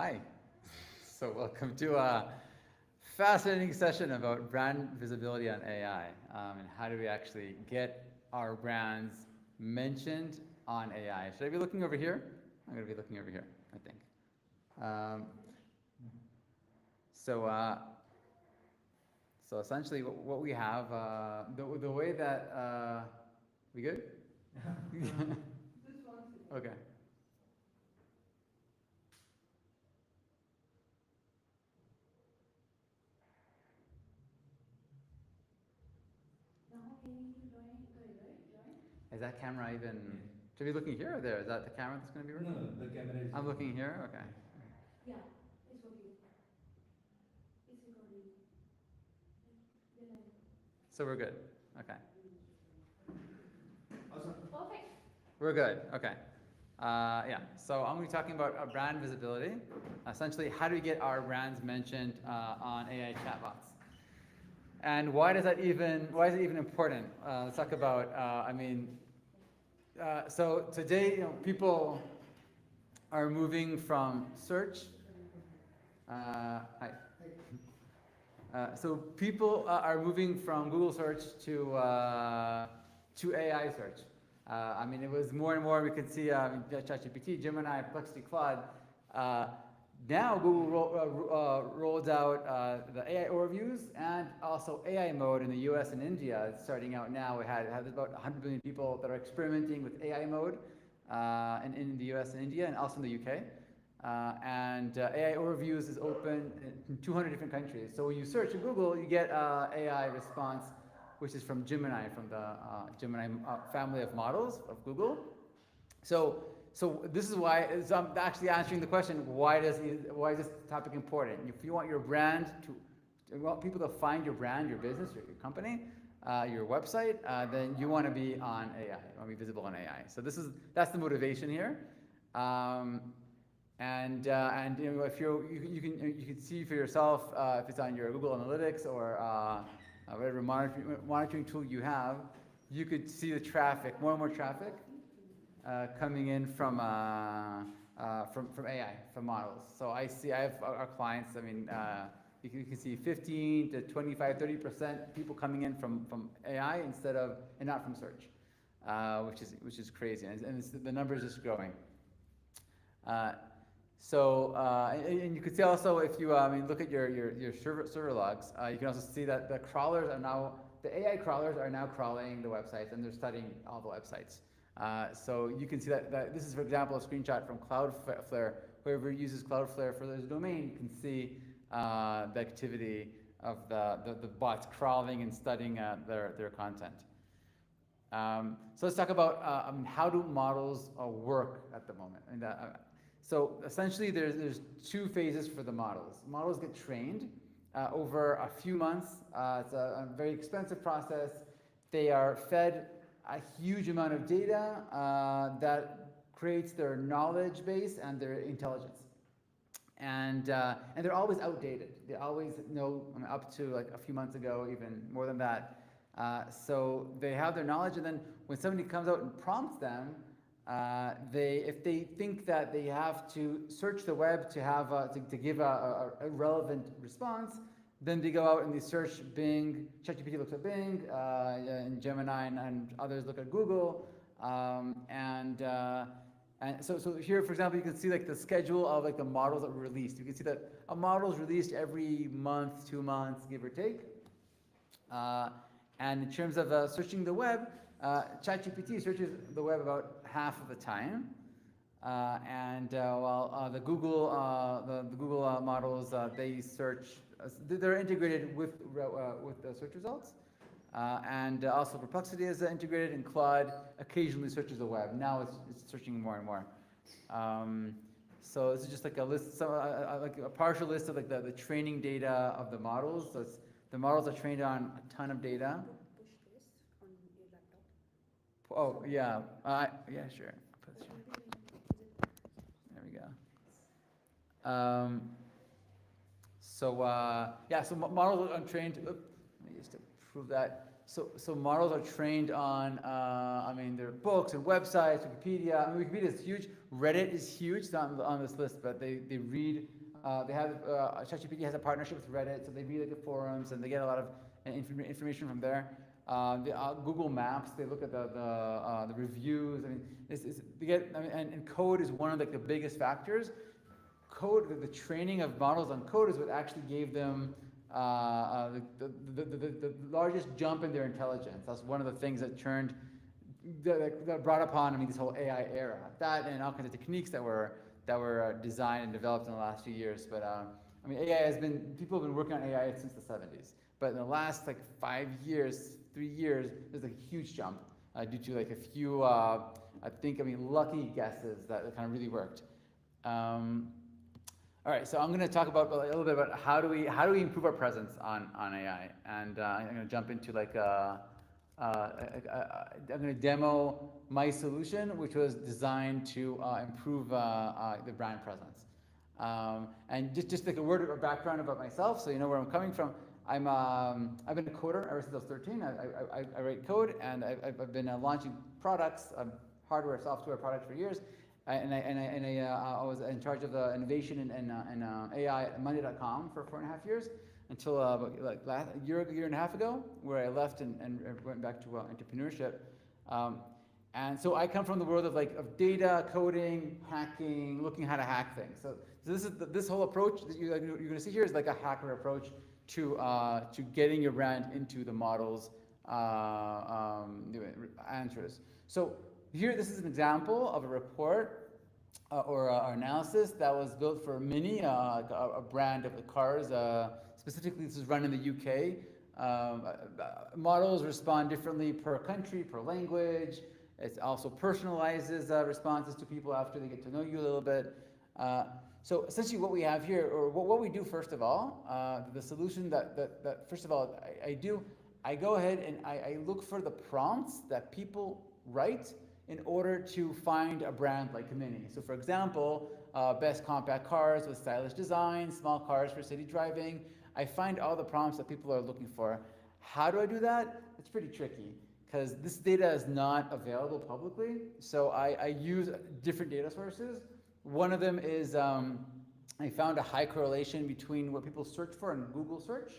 Hi. So welcome to a fascinating session about brand visibility on AI, and how do we actually get our brands mentioned on AI. Should I be looking over here? I'm going to be looking over here, I think. Um, so, uh, so essentially, what we have, the way that we good? Okay. Is that camera even? Should we be looking here or there? Is that the camera that's going to be No, working? no, the camera is. I'm looking here. Okay. So we're good. Okay. Awesome. We're good. Okay. Yeah. So I'm going to be talking about brand visibility. Essentially, how do we get our brands mentioned on AI chatbots? And why does that even? Why is it even important? Let's talk about. So today, people are moving from search. Hi. So people are moving from Google search to AI search. It was more and more we could see ChatGPT, Gemini, Perplexity, Claude. Uh, Now Google rolled out the AI overviews and also AI mode in the US and India. It's starting out now. We had about 100 million people that are experimenting with AI mode in the US and India, and also in the UK. AI Overviews is open in 200 different countries. So when you search in Google, you get AI response, which is from Gemini, from the Gemini family of models of Google. So this is why I'm actually answering the question: why is this topic important? If you want your brand you want people to find your brand, your business, your company, your website, then you want to be on AI. You want to be visible on AI. So that's the motivation here. If you can see for yourself if it's on your Google Analytics or whatever monitoring tool you have, you could see the traffic, more and more traffic coming in from AI, from models. So I have our clients. You can see 15 to 25, 30% people coming in from AI and not from search, which is crazy, and the number is just growing. And you can see also if you look at your server logs, you can also see that the AI crawlers are now crawling the websites, and they're studying all the websites. So you can see that this is, for example, a screenshot from Cloudflare. Whoever uses Cloudflare for their domain can see the activity of the bots crawling and studying their content. So let's talk about how do models work at the moment. So essentially, there's two phases for the models. Models get trained over a few months. It's a very expensive process. They are fed a huge amount of data that creates their knowledge base and their intelligence. And they're always outdated. They always know, up to like a few months ago, even more than that. So they have their knowledge, and then when somebody comes out and prompts them, if they think that they have to search the web to have to give a relevant response, then they go out and they search Bing. ChatGPT looks at Bing, and Gemini and others look at Google. So here, for example, you can see like the schedule of like the models that were released. You can see that a model is released every month, 2 months, give or take. And in terms of searching the web, ChatGPT searches the web about half of the time, while the Google models they search, they're integrated with the search results, and also Perplexity is integrated, and Claude occasionally searches the web. Now it's searching more and more. So this is just like a list, like a partial list of like the training data of the models. So the models are trained on a ton of data. Oh, yeah. Yeah, sure. There we go. So models are trained. Let me just prove that. So models are trained on, I mean, there are books and websites, Wikipedia. I mean, Wikipedia is huge. Reddit is huge. It's not on this list, but they read. They have ChatGPT has a partnership with Reddit, so they read like the forums and they get a lot of information from there. Google Maps, they look at the reviews. I mean, they get. I mean, and code is one of like the biggest factors. Code, the training of models on code is what actually gave them the largest jump in their intelligence. That's one of the things that that brought upon, I mean, this whole AI era. That and all kinds of techniques that were designed and developed in the last few years. But I mean, people have been working on AI since the 70s. But in the last like 5 years, 3 years, there's a huge jump due to like a few, lucky guesses that kind of really worked. All right, so I'm going to talk about a little bit about how do we improve our presence on AI, and I'm going to jump into like I'm going to demo my solution, which was designed to improve the brand presence. And just like a word of background about myself, so you know where I'm coming from. I've been a coder ever since I was 13. I write code, and I've been launching products, hardware, software products for years. I was in charge of the innovation and AI at Monday.com for 4.5 years until a year and a half ago, where I left and went back to entrepreneurship. And so I come from the world of data, coding, hacking, looking how to hack things. So this whole approach that you're going to see here is like a hacker approach to getting your brand into the model's answers. So here, this is an example of a report or analysis that was built for Mini, a brand of cars. Specifically, this is run in the UK. Models respond differently per country, per language. It also personalizes responses to people after they get to know you a little bit. So essentially what we have here, or what we do first of all, the solution that first of all I go ahead and I look for the prompts that people write in order to find a brand like Mini. So for example, best compact cars with stylish design, small cars for city driving. I find all the prompts that people are looking for. How do I do that? It's pretty tricky because this data is not available publicly. So I use different data sources. One of them is I found a high correlation between what people search for in Google search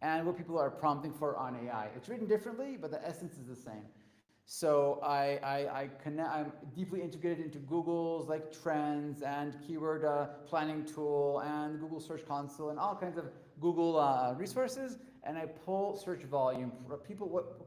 and what people are prompting for on AI. It's written differently, but the essence is the same. So I'm deeply integrated into Google's like trends and keyword planning tool and Google Search Console and all kinds of Google resources, and I pull search volume for what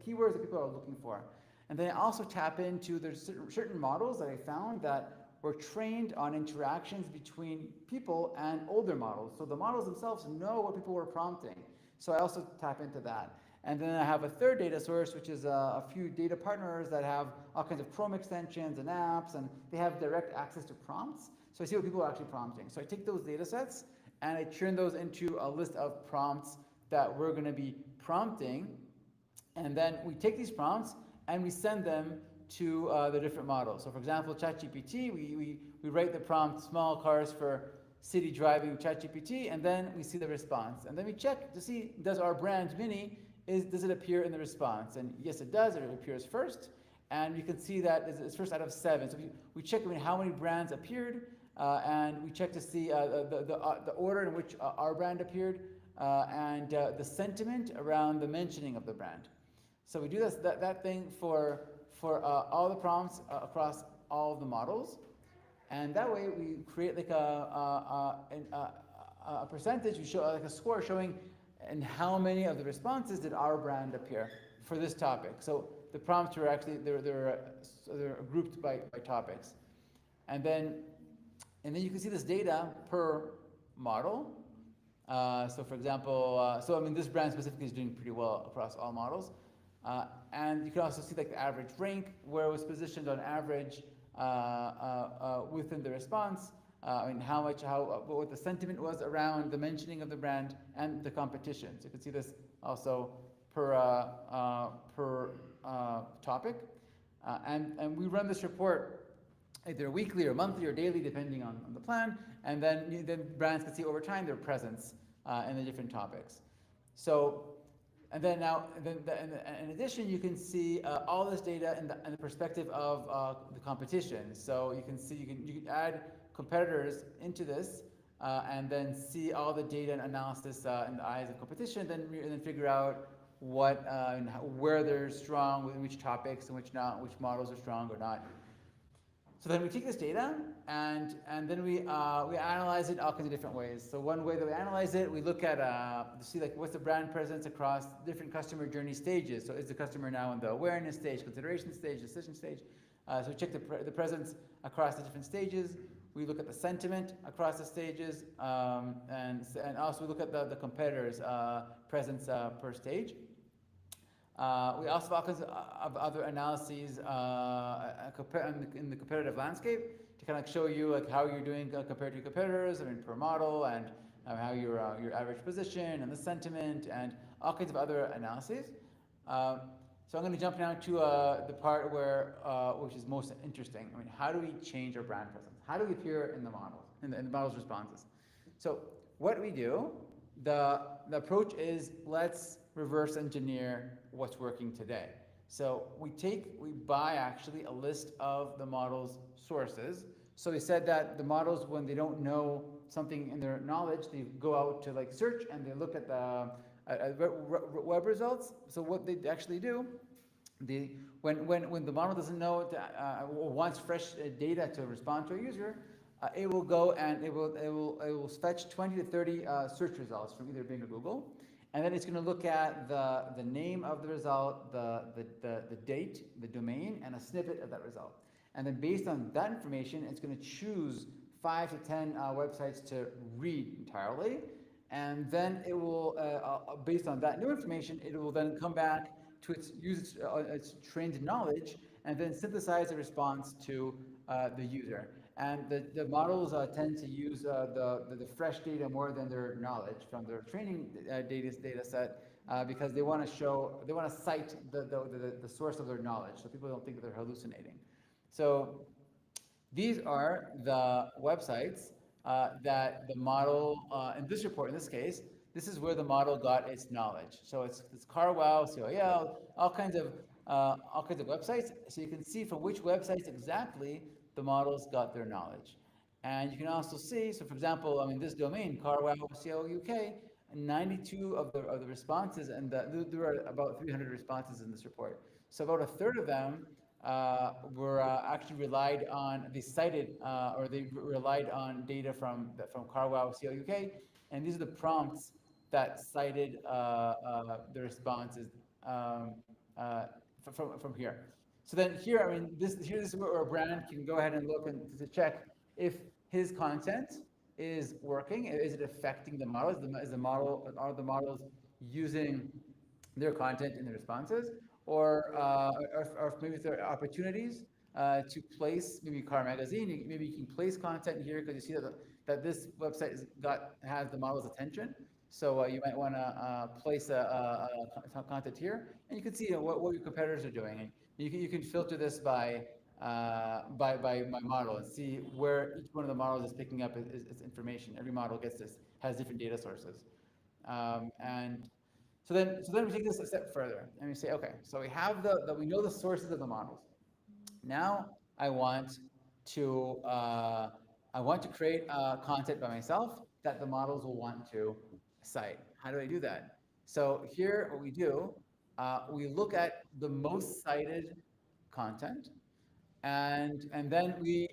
keywords that people are looking for. And then I also tap into there's certain models that I found that were trained on interactions between people and older models. So the models themselves know what people were prompting. So I also tap into that. And then I have a third data source, which is a few data partners that have all kinds of Chrome extensions and apps, and they have direct access to prompts. So I see what people are actually prompting. So I take those data sets and I turn those into a list of prompts that we're going to be prompting. And then we take these prompts and we send them to the different models. So for example, ChatGPT, we write the prompt, small cars for city driving with ChatGPT, and then we see the response. And then we check to see, does our brand Mini, does it appear in the response? And yes, it does. It appears first. And you can see that it's first out of 7. So we check how many brands appeared, and we check to see the order in which our brand appeared, and the sentiment around the mentioning of the brand. So we do that thing for all the prompts across all of the models. And that way we create like a percentage, we show like a score showing and how many of the responses did our brand appear for this topic. So the prompts were actually, they're grouped by topics. And then you can see this data per model. So for example, this brand specifically is doing pretty well across all models. And you can also see like the average rank, where it was positioned on average within the response. What the sentiment was around the mentioning of the brand and the competition. So you can see this also per topic. And we run this report either weekly or monthly or daily, depending on the plan. And then brands can see over time their presence in the different topics. So And then now, in addition, you can see all this data in the perspective of the competition. So you can see you can add competitors into this, and then see all the data and analysis in the eyes of competition. And then figure out what and where they're strong, in which topics, and which not, which models are strong or not. So then we take this data and then we analyze it in all kinds of different ways. So one way that we analyze it, we look at to see like what's the brand presence across different customer journey stages. So is the customer now in the awareness stage, consideration stage, decision stage? So we check the presence across the different stages. We look at the sentiment across the stages, and also we look at the competitors' presence per stage. We also have all kinds of other analyses in the competitive landscape to kind of show you like how you're doing compared to your competitors, I mean per model, and how your average position and the sentiment and all kinds of other analyses. So I'm going to jump now to the part where which is most interesting. I mean, how do we change our brand presence? How do we appear in the models, in the model's responses? So what we do, the approach is let's reverse engineer what's working today. So we buy actually a list of the model's sources. So we said that the models, when they don't know something in their knowledge, they go out to like search and they look at the web results. So what they actually do, when the model doesn't know or wants fresh data to respond to a user, it will go and it will fetch 20 to 30 search results from either Bing or Google, and then it's going to look at the name of the result, the date, the domain, and a snippet of that result. And then based on that information, it's going to choose 5 to 10 websites to read entirely, and then it will, based on that new information, it will then come back to use its trained knowledge and then synthesize a response to the user. And the models tend to use the fresh data more than their knowledge from their training data set because they want to cite the source of their knowledge so people don't think that they're hallucinating. So these are the websites that the model, in this report, in this case, this is where the model got its knowledge. So it's CarWow, COEL, all kinds of websites. So you can see from which websites exactly the models got their knowledge. And you can also see, so for example, I mean, this domain, CarWow, UK, 92 of the responses, and there are about 300 responses in this report. So about a third of them were actually relied on, they cited, or they relied on data from CarWow, UK, and these are the prompts that cited the responses from here. So then here, I mean, this is where a brand can go ahead and look and to check if his content is working. Is it affecting the models? Are the models using their content in the responses, or maybe there are opportunities to place maybe Car Magazine. Maybe you can place content here because you see that this website has the model's attention. So you might want to place some content here, and you can see what your competitors are doing. And you can filter this by my model and see where each one of the models is picking up its information. Every model has different data sources, and so then we take this a step further and we say, okay, so we have we know the sources of the models. Now I want to create content by myself that the models will want to cite. How do I do that? So here, what we do, we look at the most cited content, and then we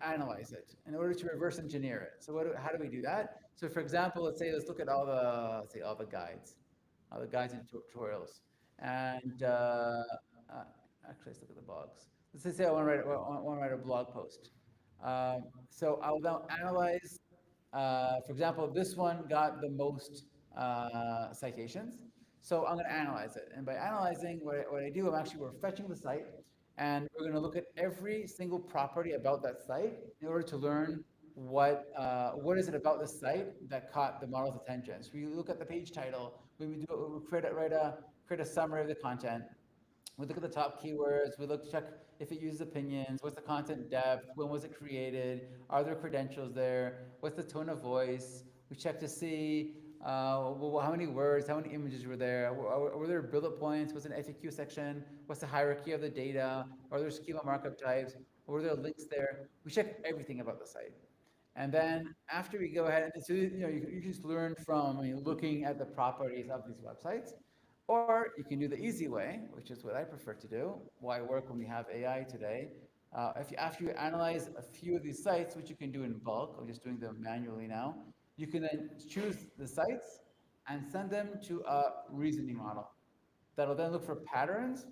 analyze it in order to reverse engineer it. So how do we do that? So for example, let's look at all the guides and tutorials, and actually let's look at the blogs. Let's say I want to write a blog post. So I'll now analyze. For example, this one got the most citations. So I'm going to analyze it. And by analyzing, what I do, we're fetching the site, and we're going to look at every single property about that site in order to learn what is it about the site that caught the model's attention. So we look at the page title. We create a summary of the content. We look at the top keywords. We check if it uses opinions. What's the content depth? When was it created? Are there credentials there? What's the tone of voice? We check to see How many words, how many images were there? Were there bullet points? Was it an FAQ section? What's the hierarchy of the data? Are there schema markup types? Were there links there? We check everything about the site. And then after we go ahead, and so you just learn from looking at the properties of these websites, or you can do the easy way, which is what I prefer to do. Why work when we have AI today? After you analyze a few of these sites, which you can do in bulk, I'm just doing them manually now, you can then choose the sites and send them to a reasoning model that'll then look for patterns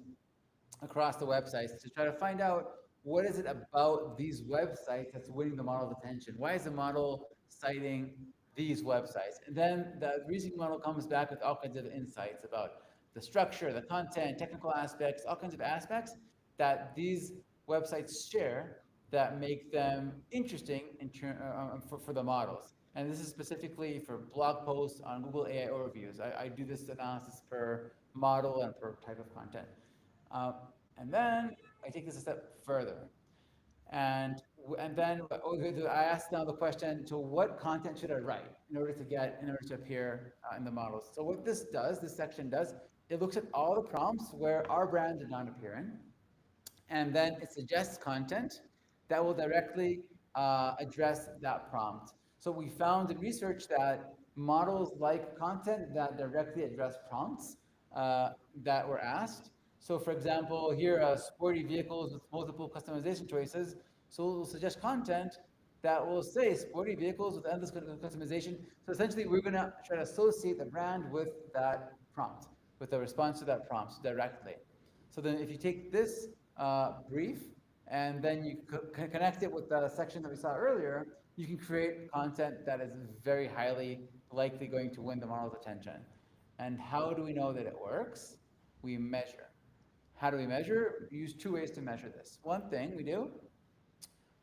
across the websites to try to find out what is it about these websites that's winning the model's attention. Why is the model citing these websites? And then the reasoning model comes back with all kinds of insights about the structure, the content, technical aspects, all kinds of aspects that these websites share that make them interesting for the models. And this is specifically for blog posts on Google AI overviews. I do this analysis per model and per type of content. Uh, and then I take this a step further. And then I ask now the question, so what content should I write in order to appear in the models? So what this section does, it looks at all the prompts where our brand did not appear in, and then it suggests content that will directly address that prompt. So we found in research that models like content that directly address prompts that were asked. So for example, here, sporty vehicles with multiple customization choices. So we'll suggest content that will say sporty vehicles with endless customization. So essentially, we're going to try to associate the brand with that prompt, with the response to that prompt directly. So then if you take this brief and then you connect it with the section that we saw earlier, you can create content that is very highly likely going to win the model's attention. And how do we know that it works? We measure. How do we measure? We use two ways to measure this. One thing we do,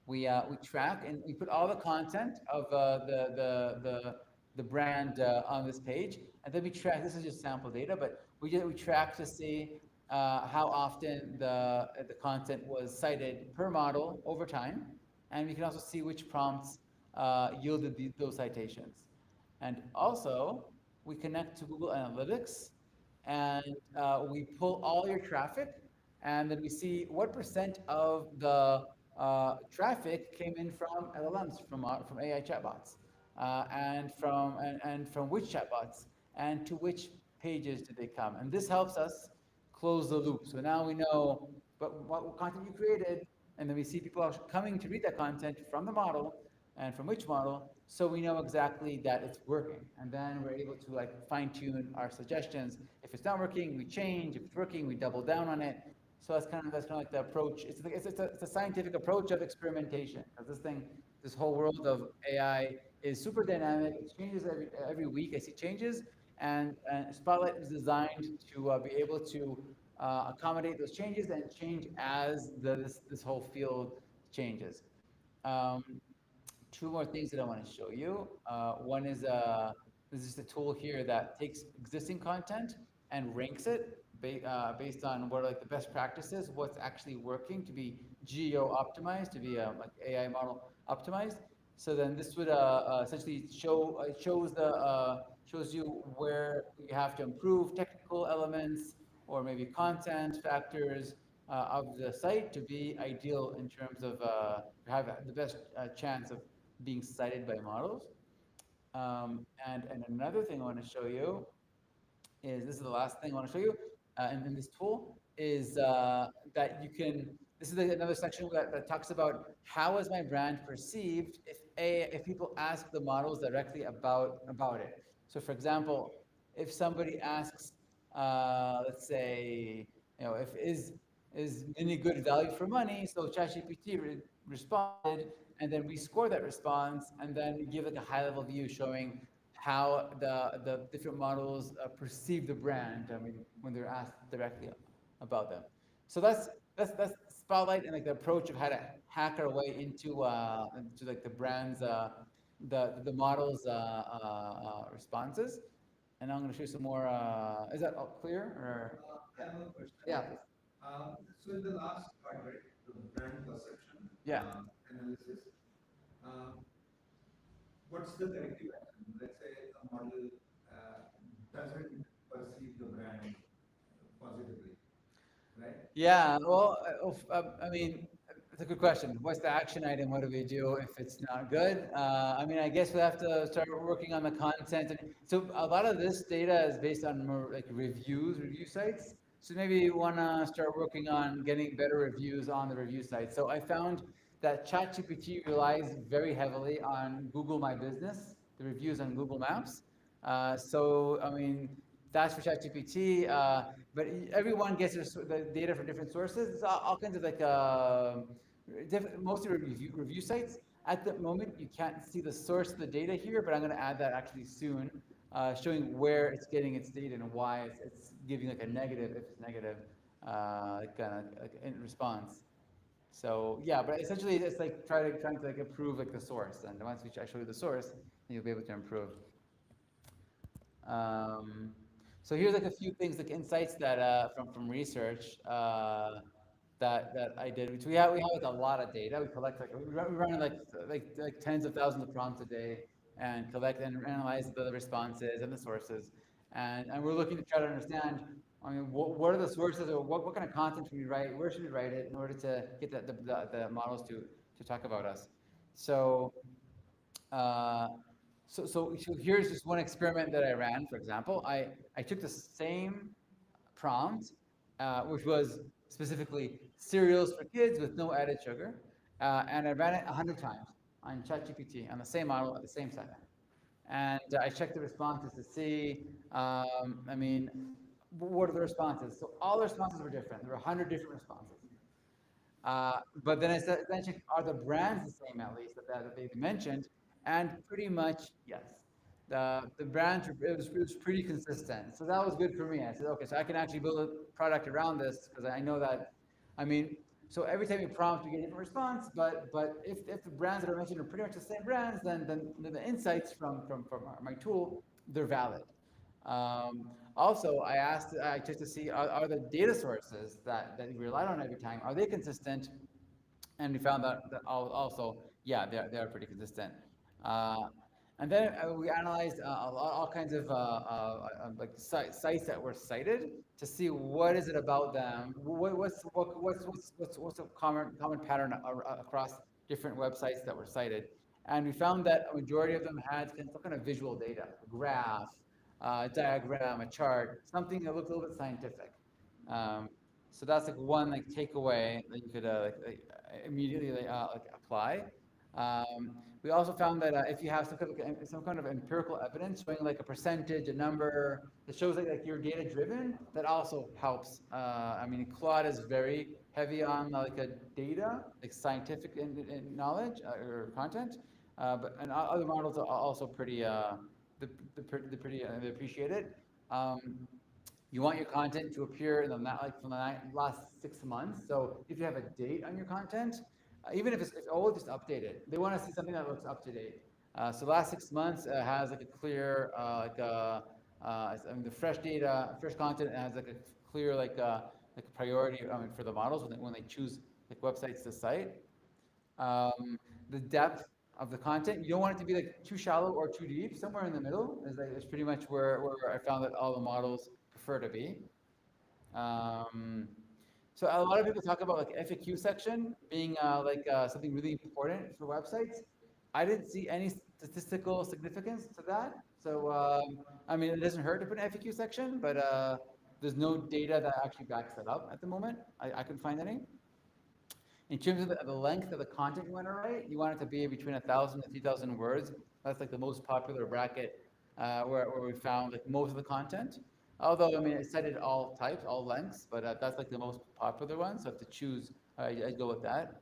we track and we put all the content of the brand on this page, and then we track. This is just sample data, but we track to see how often the content was cited per model over time, and we can also see which prompts yielded those citations. And also, we connect to Google Analytics, and we pull all your traffic, and then we see what percent of the traffic came in from LLMs, from AI chatbots, and from which chatbots, and to which pages did they come. And this helps us close the loop. So now we know what content you created, and then we see people are coming to read that content from the model and from which model, so we know exactly that it's working. And then we're able to fine tune our suggestions. If it's not working, we change. If it's working, we double down on it. So that's kind of like the approach. It's a scientific approach of experimentation. Because this whole world of AI is super dynamic. It changes every week. I see changes, and Spotlight is designed to be able to accommodate those changes and change as this whole field changes. Um, Two more things that I want to show you. One is this is a tool here that takes existing content and ranks it based on what are the best practices, what's actually working to be geo optimized, to be AI model optimized. So then this would essentially shows you where you have to improve technical elements or maybe content factors of the site to be ideal in terms of have the best chance of being cited by models. And another thing I want to show you is, this is the last thing I want to show you in this tool, is that you can, this is another section that talks about how is my brand perceived if people ask the models directly about it. So for example, if somebody asks, let's say, if is any good value for money, so ChatGPT responded, and then we score that response, and then give a high-level view showing how the different models perceive the brand. I mean, when they're asked directly about them. So that's Spotlight and the approach of how to hack our way into the brand's the model's responses. And I'm going to show you some more. Is that all clear? Or I have a question. yeah, So in the last part, right, the brand perception yeah. analysis, um, what's the corrective action? Let's say a model doesn't perceive the brand positively, right? Yeah, well, I mean, it's a good question. What's the action item? What do we do if it's not good? I mean, I guess we have to start working on the content. And so a lot of this data is based on more like review sites. So maybe you want to start working on getting better reviews on the review sites. So I found that ChatGPT relies very heavily on Google My Business, the reviews on Google Maps. So, I mean, that's for ChatGPT. But everyone gets the data from different sources. It's all kinds of like mostly review sites. At the moment, you can't see the source of the data here, but I'm going to add that actually soon, showing where it's getting its data and why it's giving like a negative, if it's negative, like in response. So yeah, but essentially it's like trying to like improve like the source, and once I show you the source, then you'll be able to improve. Um, so here's like a few things, like insights that from research that I did. Which we have like a lot of data. We collect like we run like tens of thousands of prompts a day and collect and analyze the responses and the sources, and we're looking to try to understand. I mean, what are the sources, or what kind of content should we write? Where should we write it in order to get the models to talk about us? So. Uh, so here's just one experiment that I ran, for example. I took the same prompt, which was specifically cereals for kids with no added sugar, and I ran it 100 times on ChatGPT on the same model at the same second. And I checked the responses to see, I mean, what are the responses? So all the responses were different. There were 100 different responses. But then I said, then I checked, are the brands the same at least that they mentioned? And pretty much yes. The brands it was pretty consistent. So that was good for me. I said, okay, so I can actually build a product around this because I know that, I mean, so every time you prompt, you get a different response. But if the brands that are mentioned are pretty much the same brands, then the insights from my tool, they're valid. Also, I checked to see are the data sources that we relied on every time, are they consistent? And we found that also, yeah, they're pretty consistent. Uh, and then we analyzed all kinds of like sites that were cited to see what is it about them, what's a common pattern across different websites that were cited. And we found that a majority of them had some kind of visual data, a graph, a diagram, a chart, something that looked a little bit scientific. Um, so that's like one like takeaway that you could immediately like apply. We also found that if you have some kind of empirical evidence showing like a percentage, a number that shows like you're data driven, that also helps. I mean, Claude is very heavy on like a data, like scientific knowledge or content, but and other models are also pretty they appreciate it. Um, you want your content to appear in the like from the last 6 months. So if you have a date on your content, even if it's always just updated, they want to see something that looks up to date. So the last 6 months has like a clear I mean the fresh data, fresh content has like a clear like a priority for the models when they choose like websites to cite. The depth of the content, you don't want it to be like too shallow or too deep. Somewhere in the middle is pretty much where I found that all the models prefer to be. Um, so a lot of people talk about like FAQ section being something really important for websites. I didn't see any statistical significance to that. So I mean, it doesn't hurt to put an FAQ section, but there's no data that actually backs that up at the moment. I couldn't find any. In terms of the length of the content you want to write, you want it to be between 1,000 to 3,000 words. That's like the most popular bracket where we found like most of the content. Although, I mean, it cited all types, all lengths, but that's like the most popular one. So if to choose, I'd go with that.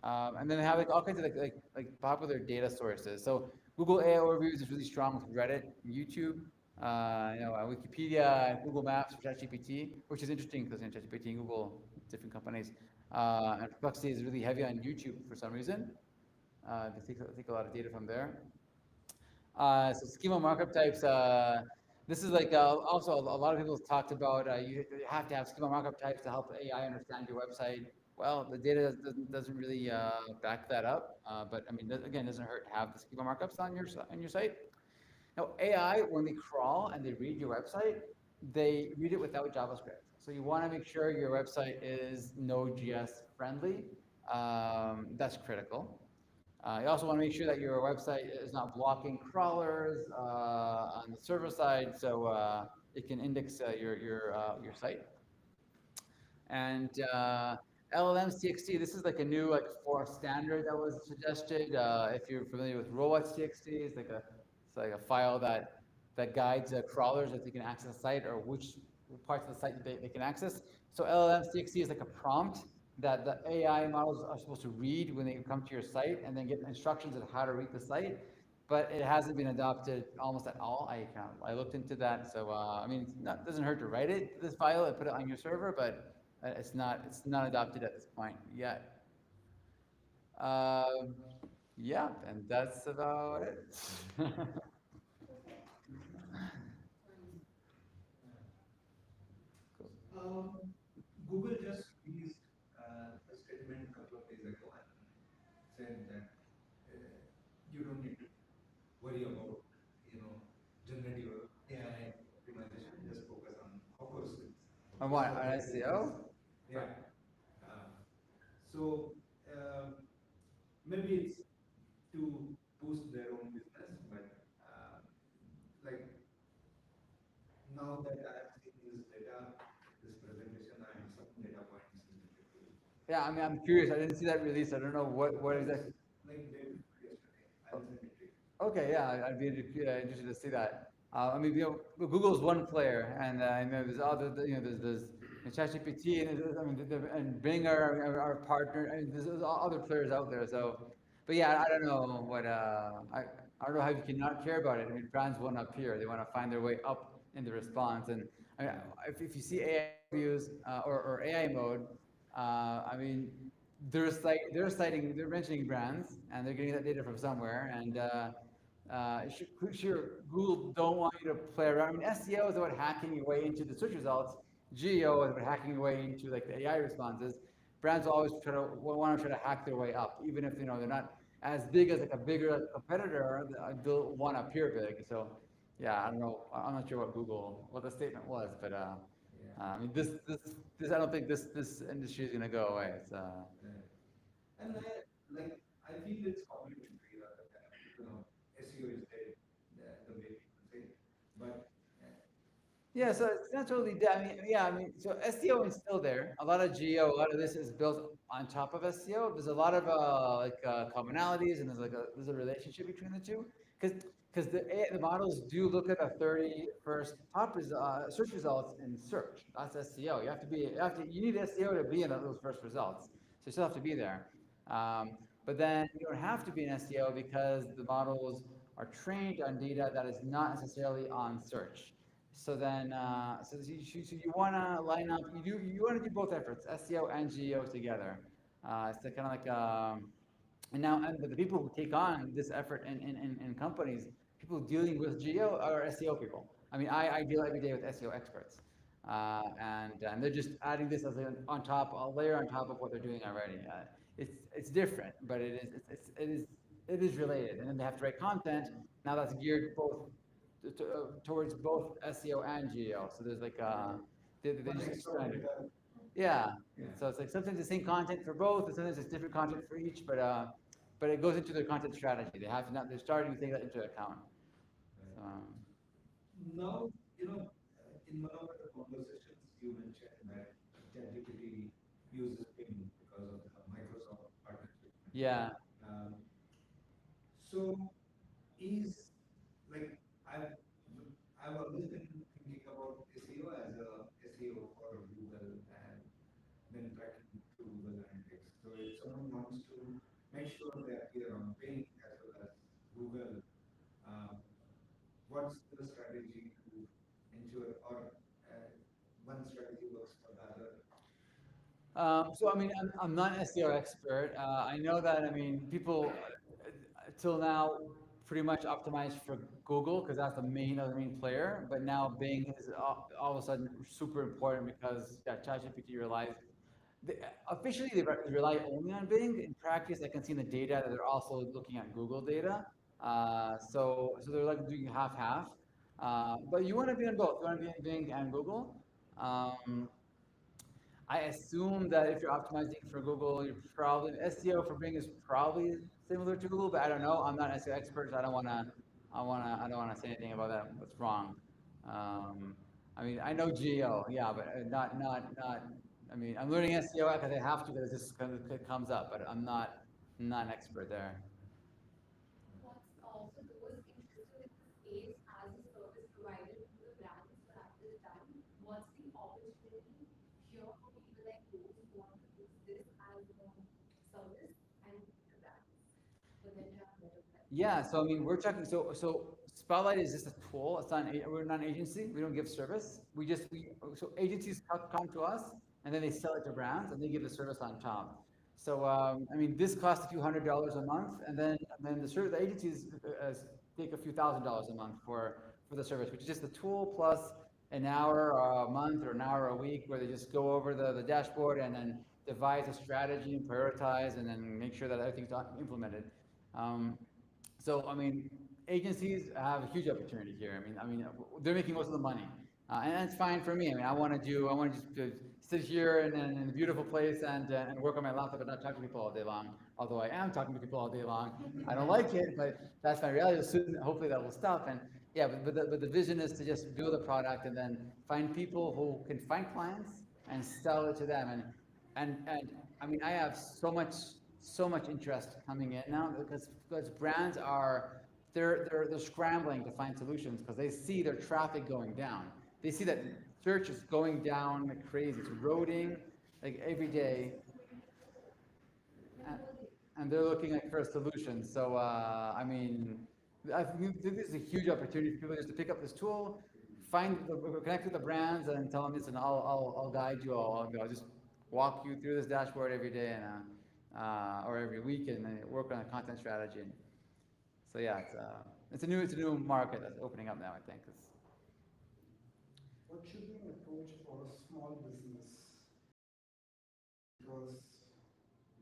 And then they have like all kinds of like popular data sources. So Google AI Overviews is really strong with Reddit, YouTube, Wikipedia, Google Maps, ChatGPT, which is interesting because ChatGPT and Google, different companies. And Perplexity is really heavy on YouTube for some reason. They take a lot of data from there. So schema markup types. This is like also a lot of people talked about you have to have schema markup types to help AI understand your website. Well, the data doesn't really back that up, but I mean, again, it doesn't hurt to have the schema markups on your site. Now, AI, when they crawl and they read your website, they read it without JavaScript. So you want to make sure your website is Node.js friendly. That's critical. You also want to make sure that your website is not blocking crawlers on the server side, so it can index your site. And LLMs.txt, this is like a new like for standard that was suggested. If you're familiar with robots.txt, it's like a file that guides crawlers if they can access the site or which parts of the site they can access. So LLMs.txt is like a prompt that the AI models are supposed to read when they come to your site and then get instructions on how to read the site. But it hasn't been adopted almost at all. I looked into that, so I mean, it doesn't hurt to write it this file and put it on your server, but it's not adopted at this point yet. Um, yeah, and that's about it. Um, Google just released a statement a couple of days ago and said that you don't need to worry about, you know, generative AI optimization. Just focus on, of course, it's On just what? for On their SEO? business. Yeah. Uh, so maybe it's to boost their own business, but like now that I have seen this data, this presentation, I have some data points related to Yeah, I mean, I'm curious. I didn't see that release. I don't know what just exactly. like day before yesterday. I'll send it to you. Okay, yeah, I'd be interested to see that. I mean, Google's one player, and there's other, there's ChatGPT, and and Bing are partner, and there's other players out there. So, but yeah, I don't know I don't know how you can not care about it. I mean, brands want to appear, they want to find their way up in the response, and I mean, if you see AI views or AI mode, I mean, they're mentioning brands, and they're getting that data from somewhere, and sure, Google don't want you to play around. I mean, SEO is about hacking your way into the search results. GEO is about hacking your way into like the AI responses. Brands will always want to try to hack their way up, even if they're not as big as like a bigger competitor. They'll want to appear big. So, yeah, I don't know. I'm not sure what the statement was, but Yeah. I mean, this I don't think this industry is gonna go away. It's Right. And I feel it's complementary rather than, SEO is dead, the way people say. But Yeah, so it's not totally dead. I mean, yeah, I mean, so SEO is still there. A lot of geo, a lot of this is built on top of SEO. There's a lot of commonalities, and there's a relationship between the two, because the models do look at the 30 first search results in search. That's SEO. You need SEO to be in those first results. So you still have to be there. But then you don't have to be in SEO because the models are trained on data that is not necessarily on search. So you want to line up. You want to do both efforts, SEO and GEO together. It's kind of like and the people who take on this effort in companies, people dealing with GEO are SEO people. I mean, I deal every day with SEO experts, and they're just adding this as a layer on top of what they're doing already. It's different, but it is related, and then they have to write content. Now that's geared both towards both SEO and GEO. So there's like they just expanded. Yeah. yeah. So it's like sometimes the same content for both, and sometimes it's different content for each, but it goes into their content strategy. They have to not, they're starting to take that into account. Right. So, Now, in one of the conversations, you mentioned that ChatGPT uses Bing because of the Microsoft partnership. yeah. Um, so is like I've I've always been thinking about SEO as a SEO for Google and then tracking through Google Analytics. So if someone wants to make sure they appear on Bing as well as Google, um, what's the strategy to ensure, or one strategy works for the other? So I mean, I'm not an SEO expert. I know that I mean people till now pretty much optimized for Google because that's the main player. But now Bing is all of a sudden super important because ChatGPT relies. They, officially, they rely only on Bing. In practice, I can see in the data that they're also looking at Google data. So they're like doing half half. But you want to be on both. You want to be in Bing and Google. Um, I assume that if you're optimizing for Google, you're probably SEO for Bing is probably similar to Google, but I don't know. I'm not an SEO expert, so I don't wanna say anything about that. What's wrong? Um, I mean, I know geo, yeah, but not. I mean, I'm learning SEO because I have to because this kind of it comes up, but I'm not an expert there. What's also those interested in the space as a service provider to the brands for at this time? What's the opportunity here for people like those who want to use this as a service and the brands for them to have better price? Yeah, so I mean, we're talking. So Spotlight is just a tool. It's not. We're not an agency. We don't give service. So agencies come to us, and then they sell it to brands, and they give the service on top. So I mean, this costs a few $100s a month, and then the agencies take a few $1,000s a month for the service, which is just the tool plus an hour a month or an hour a week, where they just go over the dashboard and then devise a strategy and prioritize, and then make sure that everything's implemented. Um, so, I mean, agencies have a huge opportunity here. They're making most of the money, and that's fine for me. I mean, I want to just to sit here in a beautiful place and work on my laptop and not talk to people all day long. Although I am talking to people all day long, I don't like it, but that's my reality. Soon, hopefully, that will stop. And yeah, but the vision is to just build a product and then find people who can find clients and sell it to them. And I mean, I have so much interest coming in now because brands are they're scrambling to find solutions because they see their traffic going down. They see that search is going down like crazy. It's eroding like every day, and, and they're looking like for a solution. So I mean, I think this is a huge opportunity for people just to pick up this tool, connect with the brands, and tell them, listen, I'll guide you. I'll just walk you through this dashboard every day or every week, and then work on a content strategy. And so yeah, it's a new market that's opening up now. I think. What should be an approach for a small business? Because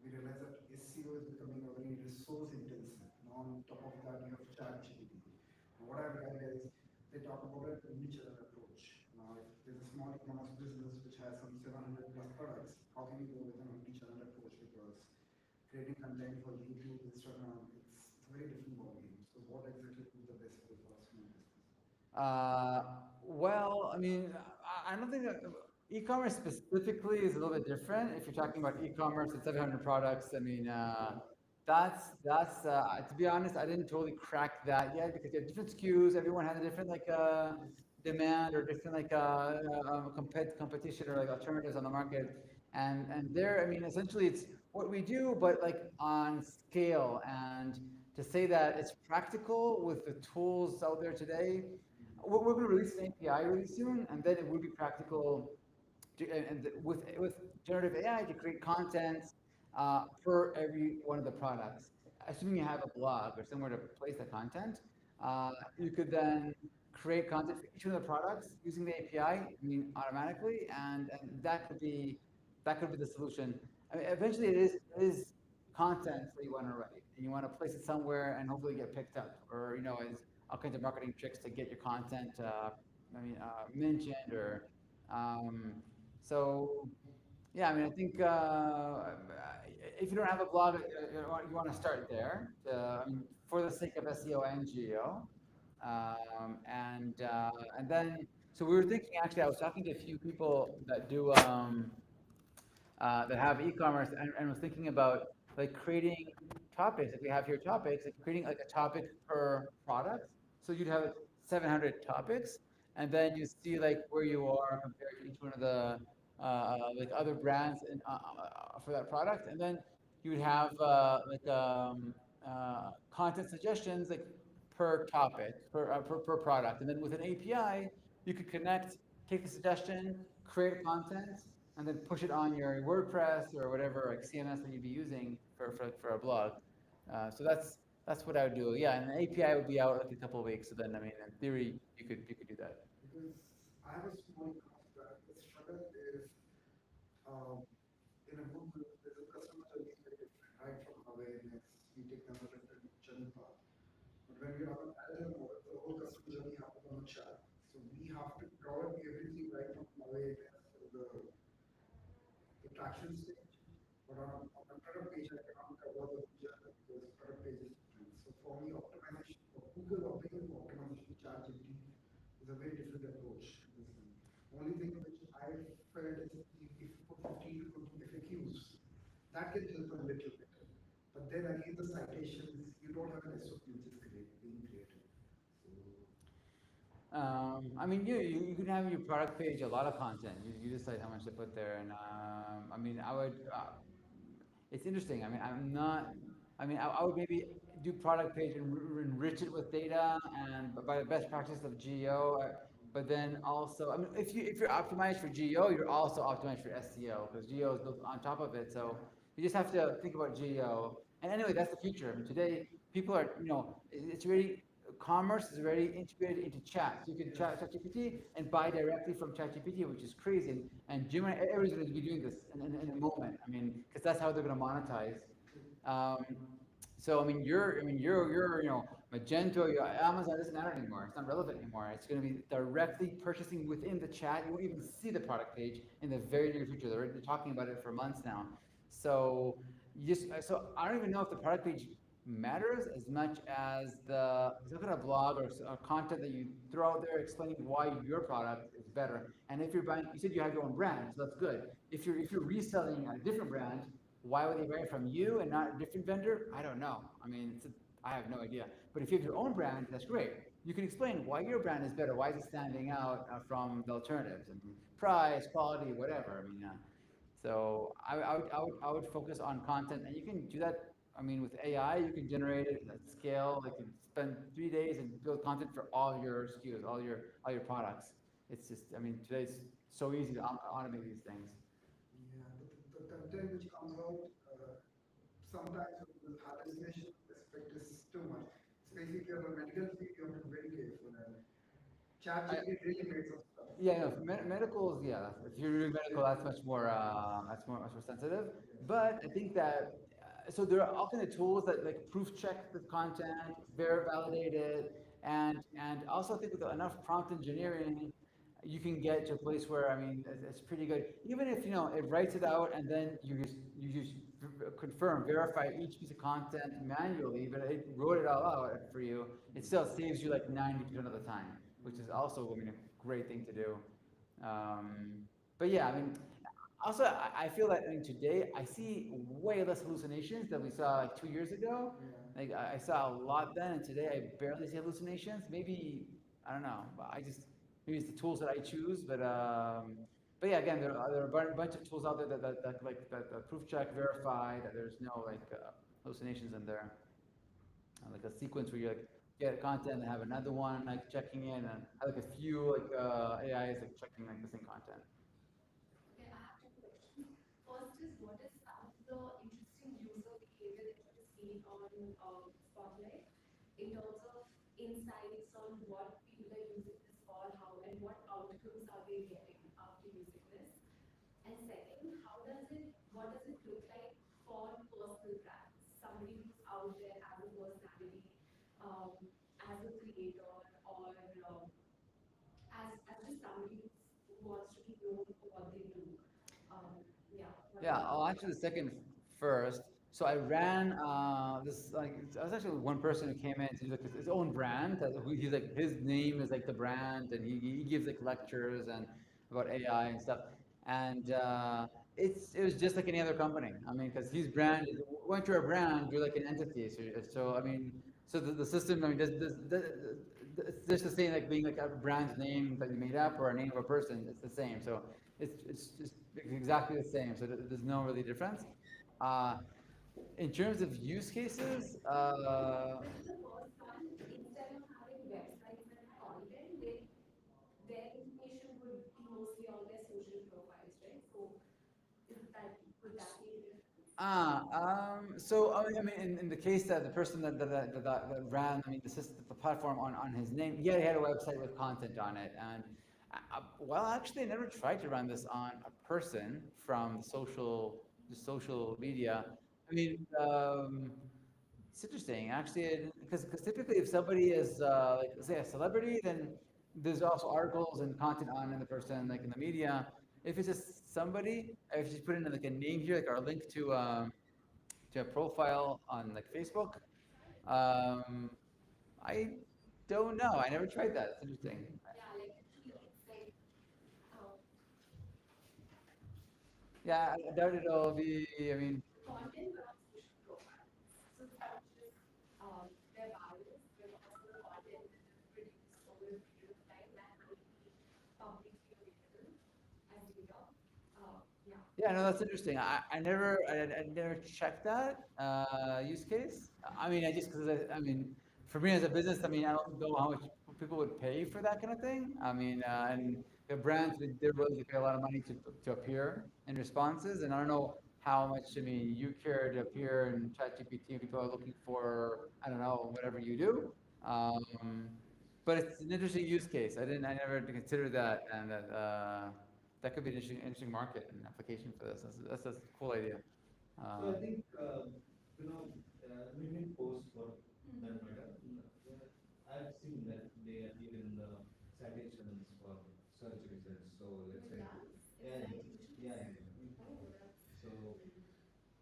we realize that SEO is becoming a very resource intensive. Now on top of that, you have ChatGPT. Now what I've read is they talk about an omnichannel approach. Now if there's a small e-commerce business which has some 700 plus products, how can you go with an omnichannel approach? Because creating content for YouTube, Instagram, it's a very different ballgame. So what exactly is the best way for a small business? Uh, well, I mean, I don't think that e-commerce specifically is a little bit different. If you're talking about e-commerce and 700 products, I mean, that's to be honest, I didn't totally crack that yet because you have different SKUs. Everyone has a different like demand or different like competition or like alternatives on the market. And there, I mean, essentially, it's what we do, but like on scale. And to say that it's practical with the tools out there today, we're going to release an API really soon, and then it will be practical with generative AI to create content for every one of the products. Assuming you have a blog or somewhere to place the content, you could then create content for each one of the products using the API, mean, automatically, and that could be the solution. I mean, eventually, it is content that you want to write, and you want to place it somewhere and hopefully get picked up, or as all kinds of marketing tricks to get your content, mentioned or um, so. Yeah, I mean, I think if you don't have a blog, you want to start there. I mean, for the sake of SEO and GEO, and then so we were thinking. Actually, I was talking to a few people that have e-commerce and was thinking about like creating topics. Like we have here topics, like creating like a topic per product. So you'd have 700 topics, and then you see like where you are compared to each one of the like other brands for that product, and then you would have content suggestions like per topic, per product, and then with an API, you could connect, take the suggestion, create content, and then push it on your WordPress or whatever like CMS that you'd be using for a blog. So that's what I would do. Yeah, and the API would be out like a couple of weeks. So then, I mean, in theory, you could do that. Because I have a small e-commerce brand. The struggle is um, in a good group, there's a customer journey is very different, right? From awareness, we take them a different journey path. product page, I cannot cover the journal because product page is different. So for me, optimization for Google or Bing optimization ChatGPT is a very different approach to this thing. Only thing which I felt is if you put 15 to 20 FAQs, that can help a little bit. But then again, the citations, you don't have an SOP which is being created. So, I mean, you can have your product page a lot of content. You decide how much to put there, and I mean, I would. It's interesting. I mean, I'm not. I mean, I would maybe do product page and enrich it with data and by the best practice of GEO. But then also, I mean, if you're optimized for GEO, you're also optimized for SEO because GEO is built on top of it. So you just have to think about GEO. And anyway, that's the future. I mean, today people are, it's really commerce is already integrated into chat. So you can chat ChatGPT and buy directly from ChatGPT, which is crazy. And Gemini, everybody's going to be doing this in a moment. I mean, because that's how they're going to monetize. Um, so I mean, you're Magento, your Amazon doesn't matter anymore. It's not relevant anymore. It's going to be directly purchasing within the chat. You won't even see the product page in the very near future. They're already talking about it for months now. So so I don't even know if the product page matters as much as the look at a blog or content that you throw out there explaining why your product is better. And if you're buying, you said you have your own brand, so that's good. If you're reselling a different brand, why would they buy it from you and not a different vendor? I don't know. I mean, I have no idea. But if you have your own brand, that's great. You can explain why your brand is better. Why is it standing out from the alternatives? I mean, price, quality, whatever. I mean, so I would focus on content, and you can do that. I mean, with AI, you can generate it at scale. You can spend 3 days and build content for all your SKUs, all your products. It's just, I mean, today's so easy to automate these things. yeah, the content which comes out sometimes the hallucination aspect is too much. Especially if you have a medical field, you have to be very careful. And ChatGPT really made some stuff. Yeah, no, medicals, yeah. If you're doing medical, much more sensitive. But I think that so there are all kinds of tools that like proof check the content, validate it, and also I think with enough prompt engineering, you can get to a place where I mean it's pretty good. Even if it writes it out and then you just confirm, verify each piece of content manually, but it wrote it all out for you. It still saves you like 90% of the time, which is also I mean a great thing to do. But yeah, I mean, also I feel that I mean today I see way less hallucinations than we saw like 2 years ago. Yeah. Like I saw a lot then, and today I barely see hallucinations. Maybe I don't know. But I just maybe it's the tools that I choose, but yeah, again, there are a bunch of tools out there that proof check, verify that there's no like hallucinations in there. Like a sequence where you like get content and have another one like checking in, and have, like a few like AIs like checking like the same content. Okay, I have two questions. First is what is some of the interesting user behavior that you have seen on Spotlight in terms of insights on what people are using this for, how and what outcomes are they getting after using this? And second, what does it look like for personal brands? Somebody who's out there as a personality, um, as a creator, or as just somebody who wants to be known for what they do. Yeah. Yeah, I'll answer the second first. So I ran this like I was actually one person who came in to do like his own brand. He's like his name is like the brand, and he gives like lectures and about AI and stuff. And it was just like any other company. I mean, because his brand is once you're a brand, you're like an entity. So I mean, so the system. I mean, it's just the same like being like a brand name that you made up or a name of a person. It's the same. So it's just exactly the same. So there's no really difference. Uh, in terms of use cases, But in the first one, instead of having websites and content, their information would be mostly on their social profiles, right? So would that be a difference? so I mean, in the case that the person that ran, I mean, the system, the platform on his name, yeah, he had a website with content on it, and well, actually, I never tried to run this on a person from the social media. I mean, it's interesting, actually, because typically, if somebody is like say a celebrity, then there's also articles and content on the person, like in the media. If it's just somebody, if you put in like a name here, like our link to to a profile on like Facebook. Um, I don't know. I never tried that. It's interesting. Yeah, like it feels like um, Yeah, I doubt it'll be. I mean, content but on social profiles. So it's not just their bios, but also the content that they've produced over a period of time that might be publicly available as data. Yeah. yeah, no, that's interesting. I never checked that use case. I mean, I just because I mean, for me as a business, I mean, I don't know how much people would pay for that kind of thing. I mean, and the brands they're willing to pay a lot of money to appear in responses, and I don't know how much. I mean, you care to appear in ChatGPT. People are looking for I don't know whatever you do. Um, but it's an interesting use case. I never considered that, and that could be an interesting market and application for this. That's a cool idea. So I Um, think, LinkedIn posts for that Mhm. matter, I've seen that they are given citations for search results. So let's It say, does. yeah, It's yeah, citations. yeah. Oh, that's So yeah.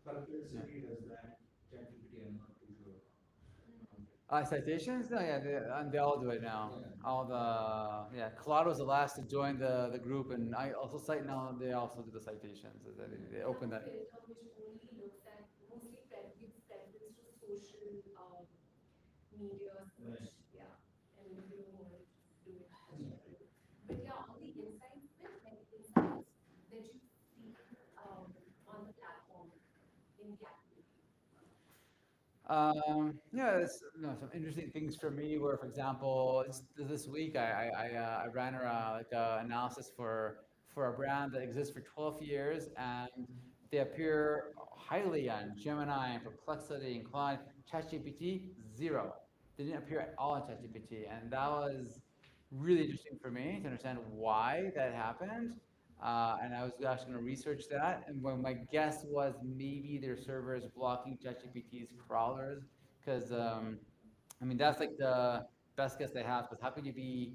Perplexity does that. ChatGPT, I'm not too sure. Um, Citations? No, yeah, they all do it now. Yeah. All the yeah, Claude was the last to join the group, and I also cite now. They also do the citations. They they have open a that. filter which only looks at mostly gives preference to social media Right. search. Yeah. And if you don't want to just do it as general. But yeah, on the insights bit, like insights that you see on the platform in the activity. Yeah, there's some interesting things for me. Where, for example, this week I ran like analysis for a brand that exists for 12 years, and they appear highly on Gemini and Perplexity and Claude. ChatGPT zero. They didn't appear at all on ChatGPT, and that was really interesting for me to understand why that happened. And I was actually going to research that. And when my guess was maybe their server is blocking ChatGPT's crawlers, because I mean that's like the best guess they have. Because how could you be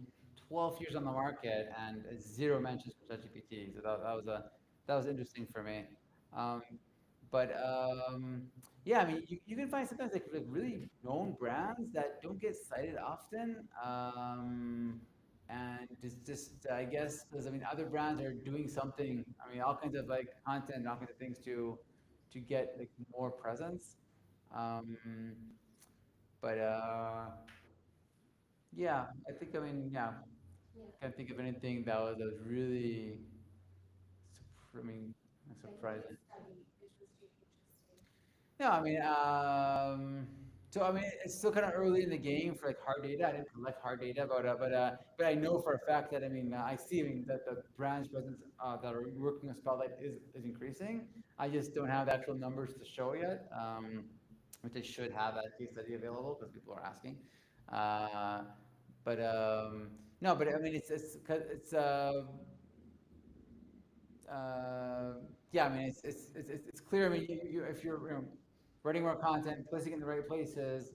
12 years on the market and zero mentions for ChatGPT? So that was interesting for me. Um, but yeah, I mean you can find sometimes like really known brands that don't get cited often. And just I guess because I mean other brands are doing something. I mean all kinds of like content, and all kinds of things to get like more presence. Um, but yeah, I think I mean yeah, Yeah. can't think of anything that was really, I mean, Like a surprising. case study, which was really interesting. No, I mean, so I mean, it's still kind of early in the game for like hard data. I didn't collect hard data, but I know for a fact that I mean, I mean that the brand's presence that are working on Spotlight is increasing. I just don't have the actual numbers to show yet, which I should have that case study available because people are asking. Uh, but no, but I mean, uh, yeah, I mean, it's clear. I mean, if you're writing more content, placing it in the right places,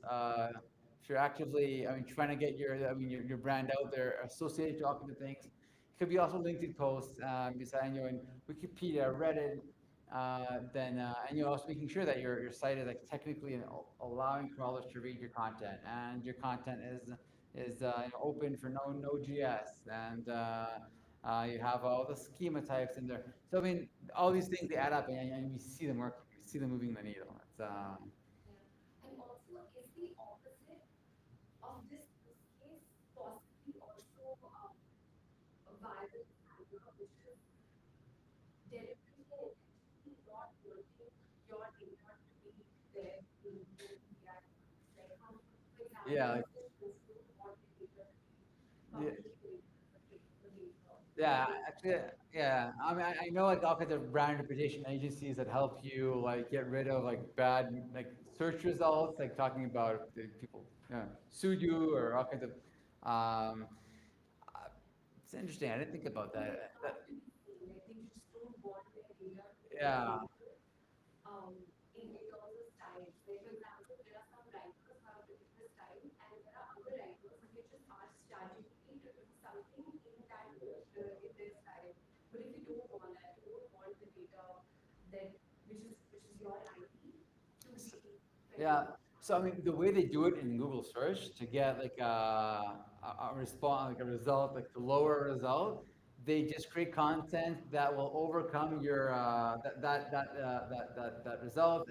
if you're actively, I mean, trying to get your brand out there, associated to all kinds of things. It could be also LinkedIn posts, beside you know, in Wikipedia, Reddit, and you're also making sure that your site is like technically allowing crawlers to read your content, and your content is open for Node.js, and you have all the schema types in there. So I mean, all these things they add up, and we see them working. We see them moving the needle. It's Yeah. And also, is the opposite of this use case possibly also a viable scenario, which is deliberately and intentionally not wanting your data to be there in AI tools? Like, for example, yeah, like, musicians don't want their data to be yeah, publicly available for data. yeah, They actually, yeah. I mean, I know like all kinds of brand reputation agencies that help you like get rid of like bad like search results, like talking about the people sued you or all kinds of. Um, uh, it's interesting. I didn't think about They that. have to be seen, like they just don't want their data to be Yeah, available in terms of styles. Like for example, there are some writers who have a particular style, and there are other writers who can just ask ChatGPT to do something in in their style. But if you don't want that, you don't want the data that which is your IP to Yeah, so I mean, the way they do it in Google search to get like a response, like a result, like the lower result, they just create content that will overcome your that result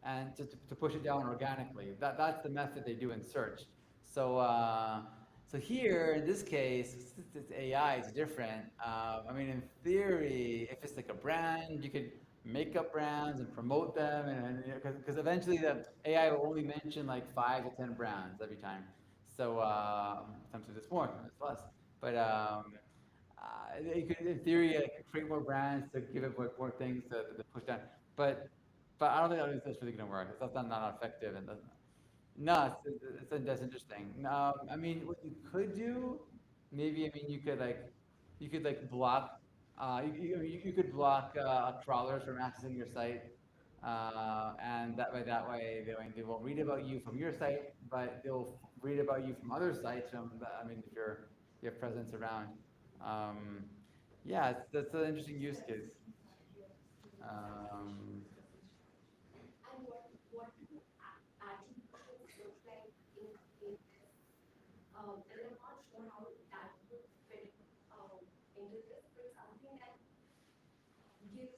and to push it down organically. That's the method they do in search. So so here in this case, since it's AI, it's different. I mean, in theory, if it's like a brand, you could make up brands and promote them, and because eventually the AI will only mention like 5 to 10 brands every time. So sometimes it's more, sometimes it's less. But you could, in theory, create more brands to give it more things to push down. But I don't think that's really going to work. That's not effective and doesn't. No, that's interesting. I mean, what you could do, maybe, I mean, you could like block, you could block crawlers from accessing your site, and that way they won't read about you from your site, but they'll read about you from other sites. I mean, if you have presence around. Um, yeah, that's an interesting use case. Um, And what do attributions look like in this? And I'm not sure how that would fit into this, but something that gives you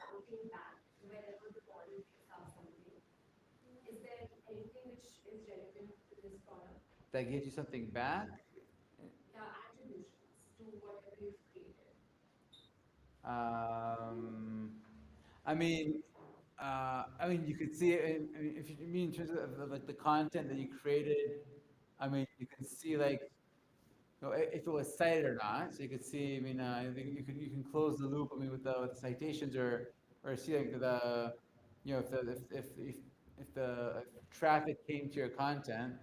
something back whenever the model picks up something. Is there anything which is relevant to this product? that gives you something back. Yeah, attributions to whatever you've created. Um, I mean, you could see it. I mean, if you mean in terms of like the content that you created, I mean, you can see like, if it was cited or not. So you could see. I mean, I think you can close the loop. I mean, with the citations or see like the, if the if the if traffic came to your content,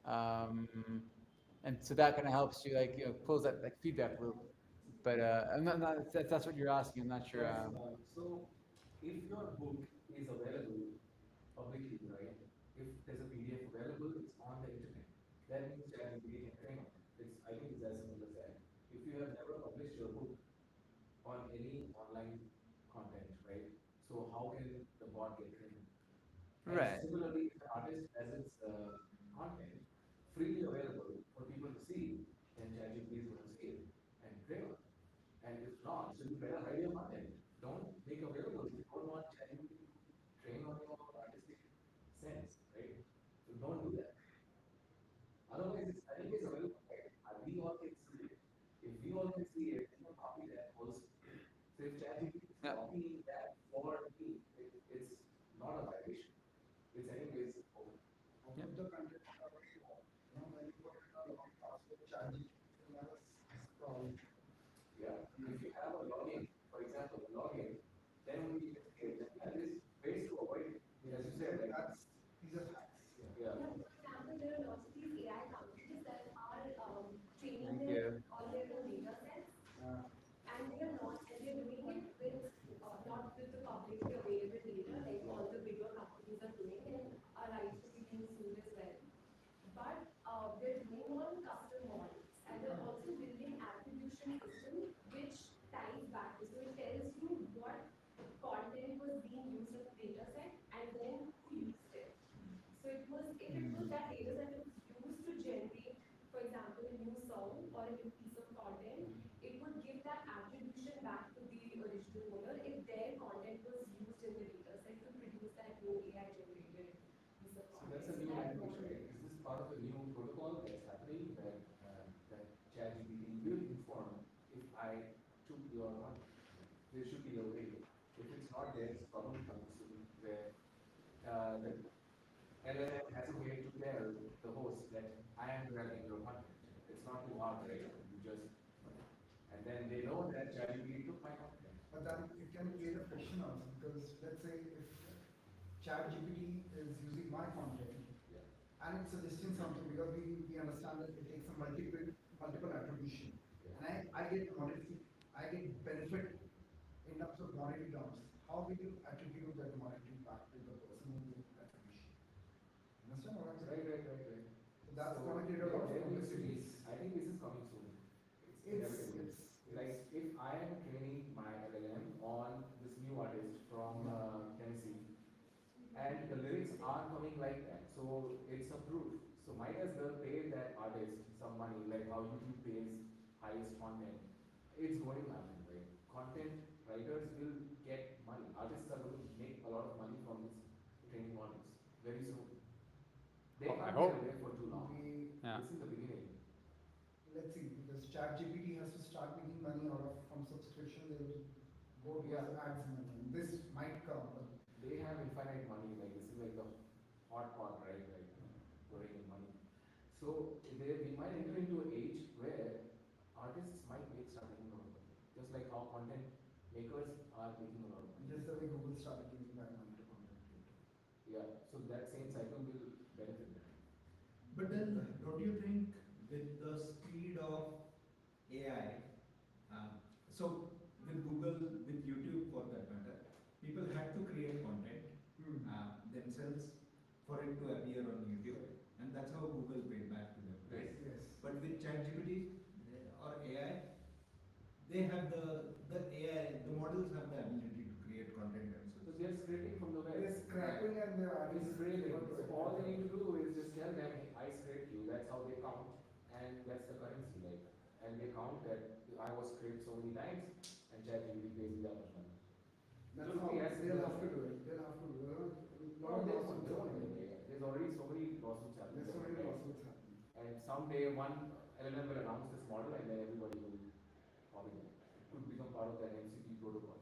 um, and so that kind of helps you like close that like feedback loop. But not if that's what you're asking. I'm not sure. Yes, so if your book is available publicly, right? If there's a PDF available, it's on the internet. That means ChatGPT can train on it. I think it's as simple as that. If you have never published your book on any online content, right? So how can the bot get trained? And Right. similarly, if an artist has its content freely available for people to see, then ChatGPT is going to see it and train on it. And if not, so you better hide your content. Don't make available if you don't want ChatGPT to train on your artistic sense, right? So don't do that. Otherwise, it's anyways available, right? We all can see it. If we all can see it, we can copy that also. So if ChatGPT is Yeah. copying that for me, it's not a violation. It's anyways open. Out of the content available, when you put in a long password, ChatGPT will never scroll. Yeah. If you have a login, for example, a login, then only you can see it. And there's ways to avoid it. As you said, like, That's, these are hacks. yeah. Yeah, for example, there are lots of these AI companies that are training Thank their you. on their own data sets, Uh, and they are not, and they're doing it with not with the publicly available data like all the bigger companies are doing, and are rightfully being sued as well. But they're doing on custom models, and they're also building attribution system which ties back to, so it tells you what content was being used in the data set and then who used it. So it was, if it was that data set that was used to generate, for example, a new song or a new piece of content, it would give that attribution back to the original owner if their content was used in the data set to produce that new AI generated piece of So content. that's a So new that language, model right? Is this part of the new protocol that's happening that ChatGPT will inform if I took your content? There should be a way. If it's not there, it's probably coming soon where the LLM has a way to tell the host that I am grabbing your content. It's not too hard, right? You just, and then they know that ChatGPT took my content. but then it can create a friction also, because let's say if ChatGPT is using my content Yeah. and it's suggesting something, because we understand that it takes a multiple attribution. Yeah. And I get monetary, I get benefit in terms of monetary terms. How will you attribute that monetary back to the person who did attribution? Understand what I'm saying? Right. So that's So, gonna create a lot of there needs to be, complexities. I think this is coming soon. It's inevitable. Like, if I am training my LLM on this new artist from Tennessee, and the lyrics are coming like might as well pay that artist some money, like how YouTube pays highest content. It's going to happen, right? Content writers will get money. Artists are going to make a lot of money from these training models very soon. They I can't hope. get away for too long. We, Yeah. It's in the beginning. let's see, because ChatGPT has to start making money out of from subscription, they will go to Yeah. ads money. This might come, but They have infinite money, like this is like the hot pot, right? Like pouring in money. So we might enter into an age where artists might start making a lot of money. Just like how content makers are making a lot of money. just the way Google started giving back money to content creators. Yeah, so that same cycle will benefit them. But then, don't you think with the speed of AI, so with Google, with YouTube for that matter, people had to create content themselves for it to appear on YouTube, and that's how Google paid back to them, right? Yes. But with ChatGPT or AI, they have the AI, the models have the ability to create content So themselves. they're scraping from the web. They're scrapping and they're adding. It's scraping. So all they need to do is just tell them, hey, I scraped you. That's how they count, and that's the currency, like. And they count that I was scraped so many times, and ChatGPT pays me that much money. That's Don't how be as they'll simple have as to that. do it. They'll have to do it. No, they won't do it. There's already so many lawsuits happening. There's so many right? lawsuits happening. And someday one LLM will announce this model, and then everybody will copy it. It could become part of that MCP protocol.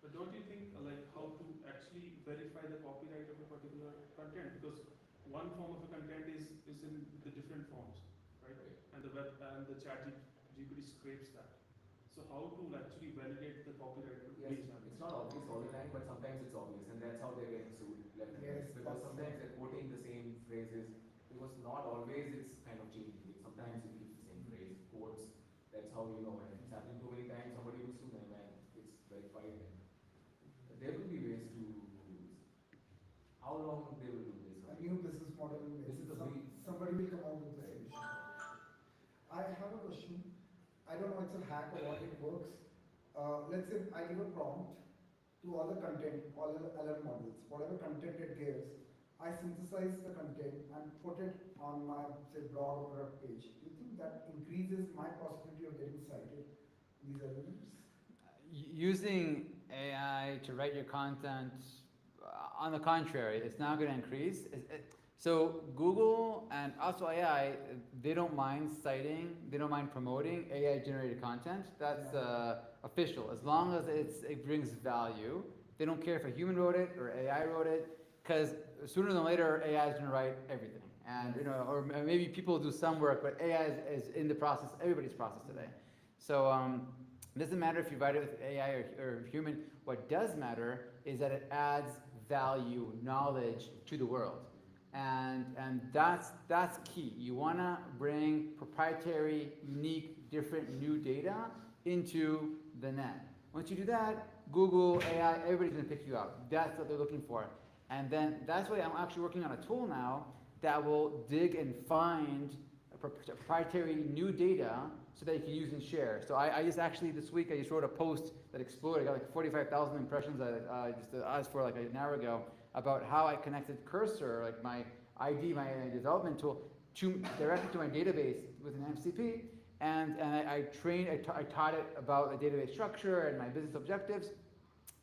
But don't you think like how to actually verify the copyright of a particular content? Because one form of a content is in the different forms, right? And the web and the chat GPT scrapes that. So how to actually validate the copyright? Yes, it's not obvious all the time, but sometimes it's obvious, and that's how they're getting sued left and right. Yes, Because that's- sometimes they're quoting the same phrases, because not always it's kind of changing. Sometimes it keeps the same phrase, quotes. That's how you know. And if it's happening too many times, somebody will sue them, and it's verified. And there will be ways to do this. How long they will do this? A new business model. This is the big- Somebody will come out with a solution. I have a question. I don't know if it's a hack or what it works. Let's say I give a prompt to all the content, all the LLM models, whatever content it gives, I synthesize the content and put it on my say blog or web page. Do you think that increases my possibility of getting cited in these LLMs? Using AI to write your content, on the contrary, it's not going to increase. So Google and also AI, they don't mind citing, they don't mind promoting AI-generated content. That's official, as long as it brings value. They don't care if a human wrote it or AI wrote it, because sooner than later, AI is going to write everything. And or maybe people do some work, but AI is in the process, everybody's process today. So it doesn't matter if you write it with AI or human. What does matter is that it adds value, knowledge to the world. And that's key. You want to bring proprietary, unique, different, new data into the net. Once you do that, Google, AI, everybody's going to pick you up. That's what they're looking for. And then that's why I'm actually working on a tool now that will dig and find proprietary new data so that you can use and share. So I just actually this week I just wrote a post that exploded. I got like 45,000 impressions just asked for like an hour ago about how I connected Cursor, like my ID, my development tool, directly to my database with an MCP, and I taught it about the database structure and my business objectives,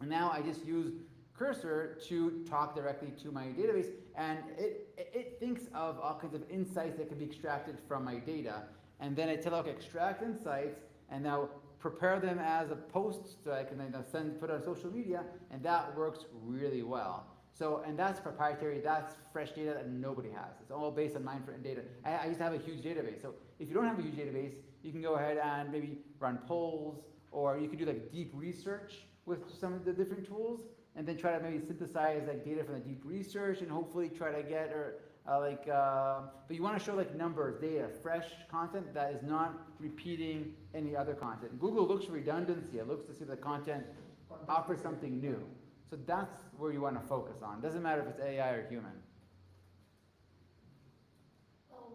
and now I just use Cursor to talk directly to my database, and it thinks of all kinds of insights that can be extracted from my data, and then I tell it, okay, extract insights, and now prepare them as a post so I can then put it on social media, and that works really well. So, and that's proprietary, that's fresh data that nobody has. It's all based on Mindfront data. I used to have a huge database. So if you don't have a huge database, you can go ahead and maybe run polls, or you can do like deep research with some of the different tools, and then try to maybe synthesize like data from the deep research, and hopefully try to get, but you want to show like numbers, data, fresh content that is not repeating any other content. Google looks for redundancy. It looks to see if the content offers something new. So that's where you want to focus on. Doesn't matter if it's AI or human.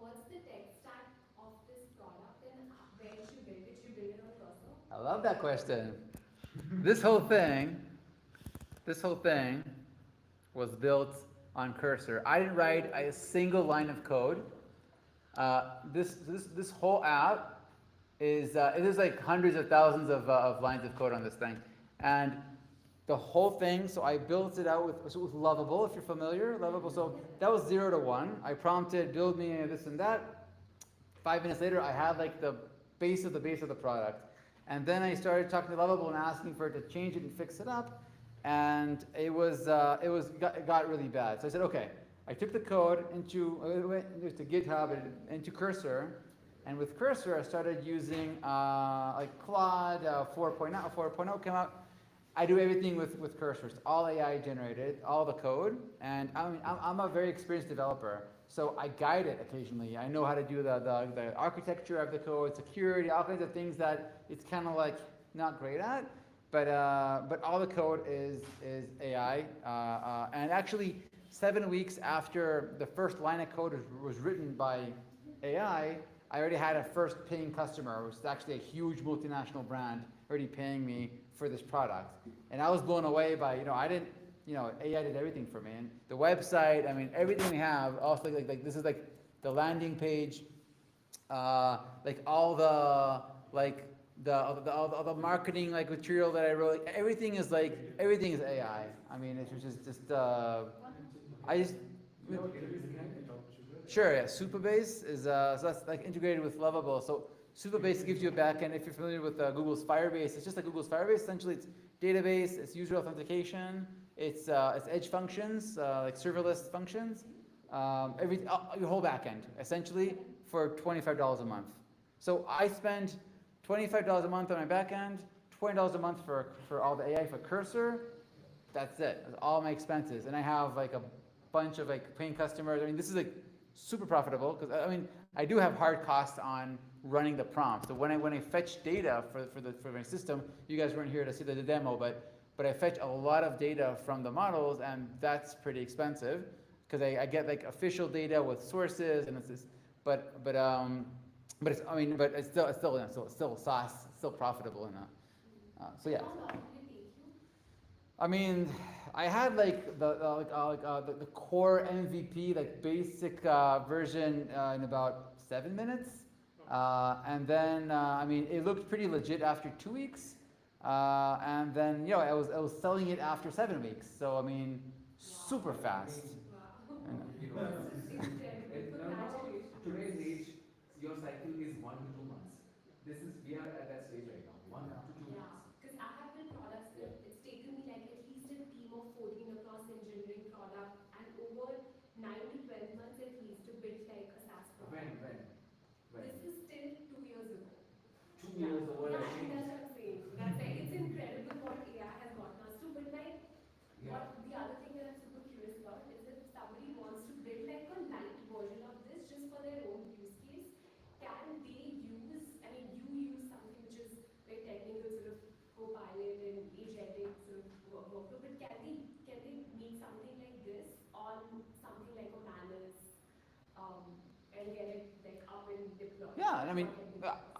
What's the tech stack of this product and where did you build it? You build it on Cursor? I love that question. This whole thing was built on Cursor. I didn't write a single line of code. This whole app is it is like hundreds of thousands of lines of code on this thing, and the whole thing. So I built it out with Lovable, if you're familiar, Lovable. So that was 0 to 1. I prompted build me this and that. 5 minutes later, I had like the base of the product, and then I started talking to Lovable and asking for it to change it and fix it up, and it got really bad. So I said, okay. I took the code went to GitHub and into Cursor, and with Cursor I started using like Claude 4.0 came out. I do everything with Cursor. It's all AI generated, all the code, and I'm a very experienced developer, so I guide it occasionally. I know how to do the architecture of the code, security, all kinds of things that it's kind of like not great at, but all the code is AI, and actually 7 weeks after the first line of code was written by AI, I already had a first paying customer, which is actually a huge multinational brand, already paying me for this product. And I was blown away by, AI did everything for me. And the website, I mean, everything we have, also like this is like the landing page, like all the marketing like material that I wrote, like, everything is AI. I mean, it's just I just. You know, database behind it, Sugar? Sure, yeah. Supabase is so that's like integrated with Lovable. So Supabase gives you a backend. If you're familiar with Google's Firebase, it's just like Google's Firebase. Essentially, it's database, it's user authentication, it's edge functions, like serverless functions, your whole backend essentially for $25 a month. So I spend $25 a month on my backend, $20 a month for all the AI for Cursor. That's it. That's all my expenses, and I have like a bunch of like paying customers. I mean, this is like super profitable because I mean I do have hard costs on running the prompt. So when I fetch data for my system, you guys weren't here to see the demo, but I fetch a lot of data from the models, and that's pretty expensive because I get like official data with sources, and it's this, but it's still SaaS, still profitable enough. So yeah. How long will it take you? I mean, I had like the core MVP, like basic version in about 7 minutes, and then I mean it looked pretty legit after 2 weeks, and then I was selling it after 7 weeks. So I mean, super fast. Wow. You know, This is incredible. Congratulations. today's age, your cycle is 1 to 2 months. We are at that stage right now, 1 to 2 Yeah, months. because I have built products that it's taken me like at least a team of 14 across engineering product and over 9 to 12 months at least to build like a SaaS product. When? This is still 2 years ago. 2 years over. Yeah, I think that's what I'm saying. That's like, it's incredible what AI has gotten us to, but like, Yeah. what the other thing that I'm super curious about is if somebody wants to build like a light version of this just for their own use case, can they use, I mean, you use something which is like technical sort of co-pilot and agentic sort of workflow, but can they make something like this on something like a Manus, and get it like up and deployed? Yeah, and I mean,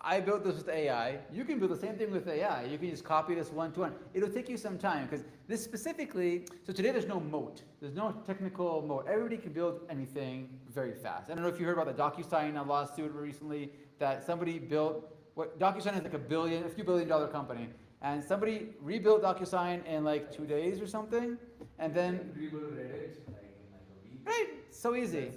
I built this with AI. You can build the same thing with AI. You can just copy this one to one. It'll take you some time because this specifically, so today there's no moat. There's no technical moat. Everybody can build anything very fast. I don't know if you heard about the DocuSign lawsuit recently that somebody built, DocuSign is like a few billion dollar company. And somebody rebuilt DocuSign in like 2 days or something. And then, Rebuild Reddit like in like a week. right, so easy.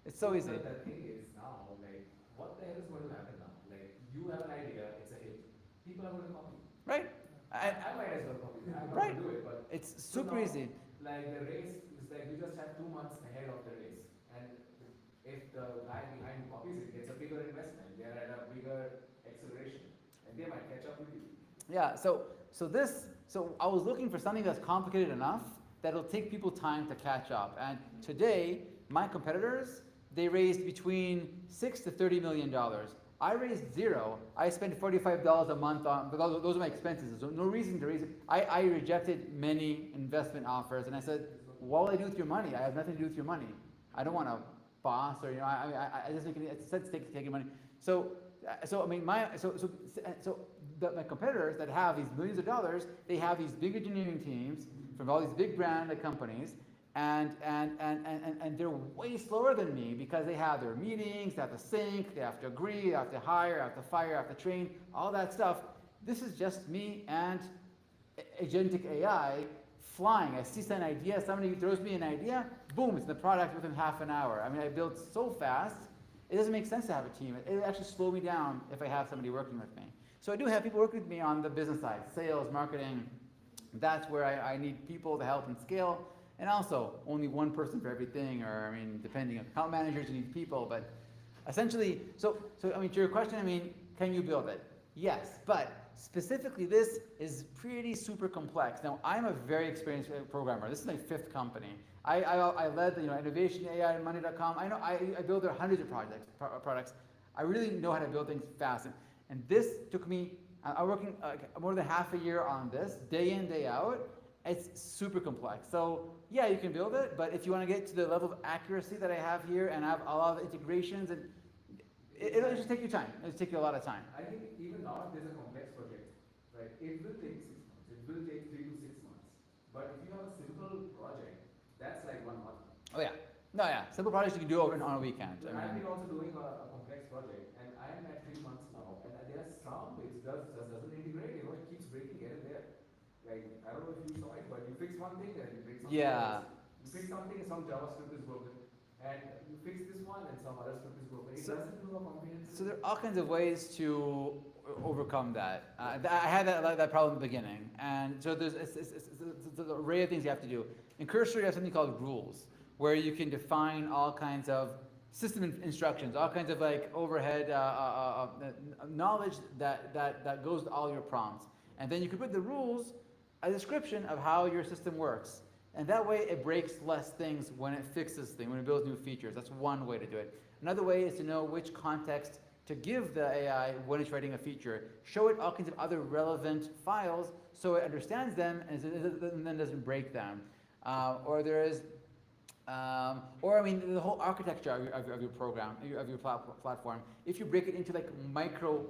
It's so easy. But the thing is now, like, what the hell is going to happen now? Like, you have an idea, it's a hit. People are going to copy. Right? I might as well copy. I'm not Right. going to do it, but It's so super now, easy. like the race is like you just have 2 months ahead of the race, and if the guy behind copies it gets a bigger investment, they are at a bigger acceleration, and they might catch up with you. Yeah, so I was looking for something that's complicated enough that'll take people time to catch up. And today, my competitors, they raised between $6 to $30 million. I raised zero. I spent $45 a month on, but those are my expenses. So no reason to raise it. I rejected many investment offers, and I said, what will I do with your money? I have nothing to do with your money. I don't want a boss, or I just make it. It's taking money. So I mean, my competitors that have these millions of dollars, they have these big engineering teams from all these big brand companies, and they're way slower than me because they have their meetings, they have to sync, they have to agree, they have to hire, they have to fire, they have to train, all that stuff. This is just me and agentic AI flying. I see an idea, somebody throws me an idea, boom, it's in the product within half an hour. I mean, I build so fast, it doesn't make sense to have a team. It actually slow me down if I have somebody working with me. So I do have people working with me on the business side, sales, marketing. That's where I need people to help and scale. And also, only one person for everything, or I mean, depending on account managers, you need people, but essentially, so I mean, to your question, I mean, can you build it? Yes, but specifically this is pretty super complex. Now, I'm a very experienced programmer. This is my 5th company. I led the innovation AI and money.com. I know I built there hundreds of products. I really know how to build things fast. And this took me, I'm working more than half a year on this, day in, day out. It's super complex. So yeah, you can build it, but if you want to get to the level of accuracy that I have here and have a lot of integrations, and it'll just take you time. It'll take you a lot of time. I think even now there's a complex project, right? It will take 6 months. It will take 3 to 6 months. But if you have a simple project, that's like 1 month. Oh yeah. No, yeah. Simple projects you can do over on a weekend. So I've been also doing a complex project, and I am at 3 months now, and there are some which doesn't integrate. It keeps breaking here and there. Like I don't know if you saw it, but you fix one thing, then you break something Yeah. else. You fix something, and some JavaScript is broken, and you fix this one, and some other script is broken. It doesn't do a comprehensive. So there are all kinds of ways to overcome that. I had that problem in the beginning, and so there's an array of things you have to do. In Cursor, you have something called rules, where you can define all kinds of system instructions, all kinds of like overhead knowledge that goes to all your prompts. And then you can put the rules, a description of how your system works. And that way it breaks less things when it fixes things, when it builds new features. That's one way to do it. Another way is to know which context to give the AI when it's writing a feature. Show it all kinds of other relevant files so it understands them and then doesn't break them. Or there is or I mean, the whole architecture of your program, of your platform, if you break it into like micro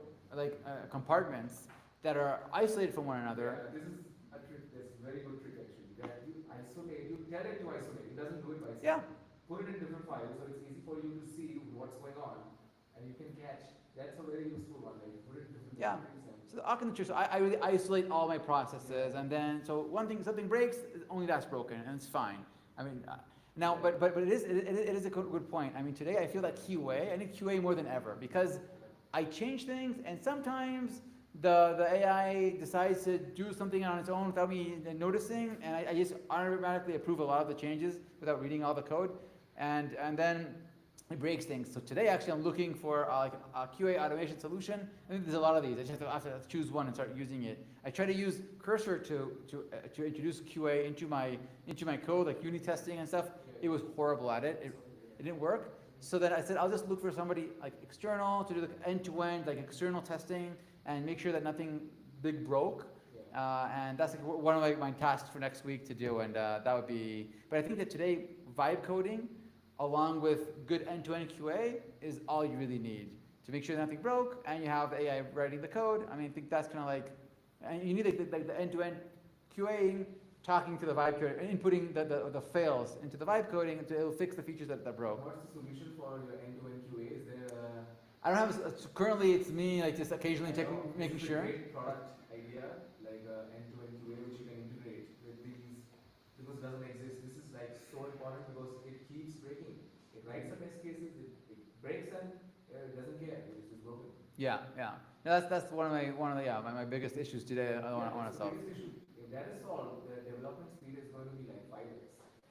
compartments that are isolated from one another. Yeah, this is a trick, that's a very good trick actually. That you isolate, you tell it to isolate, it doesn't do it by itself. Yeah. Put it in different files so it's easy for you to see what's going on and you can catch. That's a very useful one, like put it in different Yeah. files. So the architecture, so I really isolate all my processes, and then so something breaks, only that's broken, and it's fine. I mean. Now, but it is a good point. I mean, today I feel that QA, I need QA more than ever because I change things, and sometimes the AI decides to do something on its own without me noticing, and I just automatically approve a lot of the changes without reading all the code, and then it breaks things. So today, actually, I'm looking for like a QA automation solution. I think there's a lot of these. I just have to choose one and start using it. I try to use Cursor to introduce QA into my code, like unit testing and stuff. It was horrible at it. It didn't work. So then I said, I'll just look for somebody like external to do the end-to-end, like external testing, and make sure that nothing big broke. And that's like one of my tasks for next week to do. And that would be. But I think that today, vibe coding, along with good end-to-end QA, is all you really need to make sure nothing broke, and you have AI writing the code. I mean, I think that's kind of like, and you need like the end-to-end QA. Talking to the vibe coding, inputting the fails into the vibe coding, it'll fix the features that broke. What's the solution for your end-to-end QA? Is there I don't have, currently it's me like just occasionally making sure. Great product idea, like end-to-end QA which you can integrate with these, because it doesn't exist. This is like so important because it keeps breaking. It writes the test cases, it breaks them, it doesn't care, it's just broken. Yeah. No, that's one of my biggest issues today. I want to solve. The biggest issue. If that is solved, the development speed is going to be like 5x.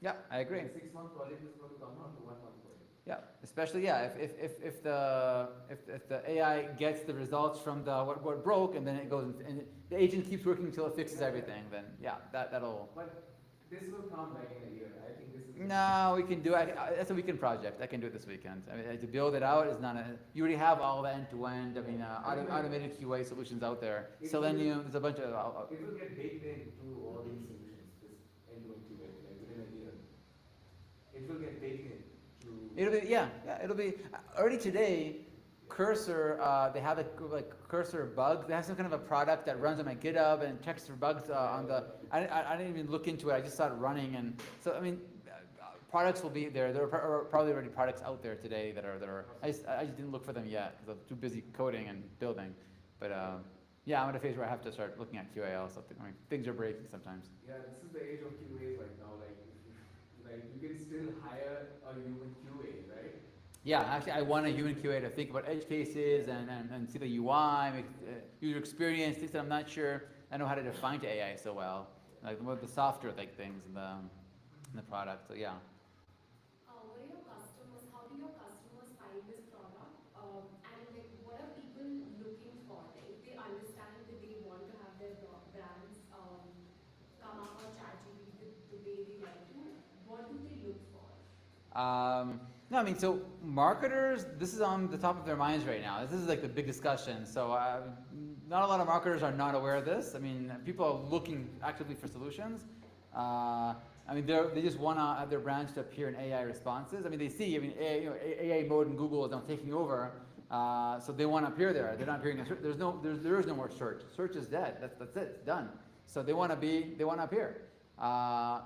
Yeah, I agree. A 6-month project is going to come down to 1 month project. Yeah, especially if the AI gets the results from the what broke, and then it goes and the agent keeps working until it fixes everything. Then yeah, that'll. But this will come like in a year. I think this is. No, we can do it. That's a weekend project. I can do it this weekend. I mean, to build it out is not a. You already have all the end-to-end. I mean, automated QA solutions out there. Selenium. There's a bunch of. It will get baked into all these solutions. This end-to-end QA, like within a year. It will get baked in. It'll be already today. Cursor, they have like Cursor bugs. They have some kind of a product that runs on my GitHub and checks for bugs on the. I didn't even look into it. I just saw it running, and so I mean, products will be there. There are probably already products out there today that are. I just didn't look for them yet because I'm too busy coding and building. But yeah, I'm at a phase where I have to start looking at QA also. I mean, things are breaking sometimes. Yeah, this is the age of QAs right now. Like you can still hire a human QA, right? Yeah, actually, I want a human QA to think about edge cases and see the UI, user experience, things that I'm not sure I know how to define to AI so well, like the softer like things in the product. So yeah. What are your customers? How do your customers find this product? And like, what are people looking for? Like, if they understand that they want to have their brands come up on ChatGPT the way they like to, what do they look for? No, I mean, so marketers, this is on the top of their minds right now. This is like the big discussion. So not a lot of marketers are not aware of this. I mean, people are looking actively for solutions. I mean, they just want to have their brands to appear in AI responses. I mean, they see, I mean, AI mode in Google is now taking over, so they want to appear there. They're not appearing. There is no more search. Search is dead. That's it. It's done. So they want to appear.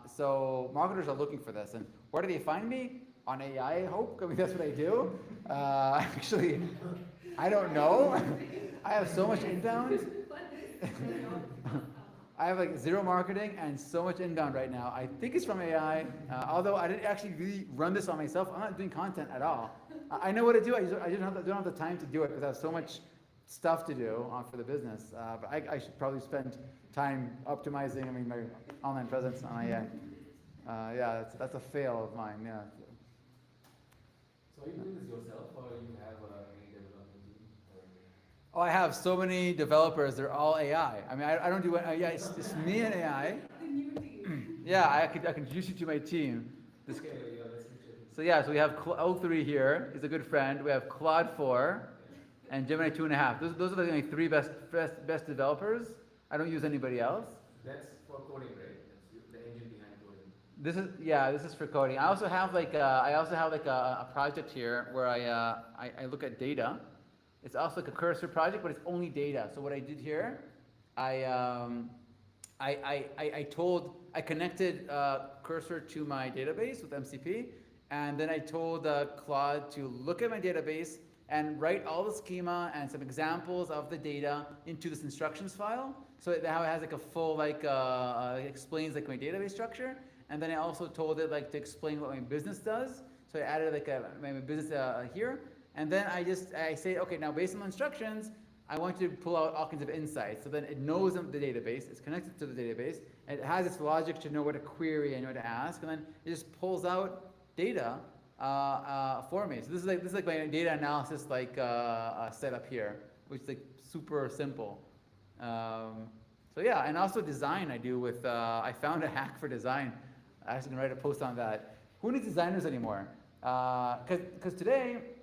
So marketers are looking for this. And where do they find me? On AI, I hope. I mean, that's what I do. Actually, I don't know. I have so much inbound. I have like zero marketing and so much inbound right now. I think it's from AI, although I didn't actually really run this on myself. I'm not doing content at all. I know what to do. I don't have the time to do it because I have so much stuff to do for the business. But I should probably spend time optimizing. I mean, my online presence on AI. Yeah, that's a fail of mine. Yeah. So are you doing this yourself, or you have any development team? Oh, I have so many developers. They're all AI. I mean, I don't do it. Yeah, it's me and AI. The new team. Yeah, I can introduce you to my team. Okay, yeah, let's switch it. So yeah, so we have L3 here. He's a good friend. We have Claude 4 and Gemini 2.5. Those are the only three best developers. I don't use anybody else. That's for coding, right? That's the engine behind coding. This is for coding. I also have like a project here where I look at data. It's also like a cursor project, but it's only data. So what I did here, I connected Cursor to my database with MCP, and then I told Claude to look at my database and write all the schema and some examples of the data into this instructions file. So now it has like a full explains like my database structure, and then I also told it like to explain what my business does. So I added like my business here. And then I say, okay, now based on the instructions, I want you to pull out all kinds of insights. So then it knows the database, it's connected to the database, and it has its logic to know what to query and what to ask, and then it just pulls out data for me. So this is like my data analysis setup here, which is like super simple. So yeah, and also design I do with, I found a hack for design. I actually can write a post on that. Who needs designers anymore? Because today,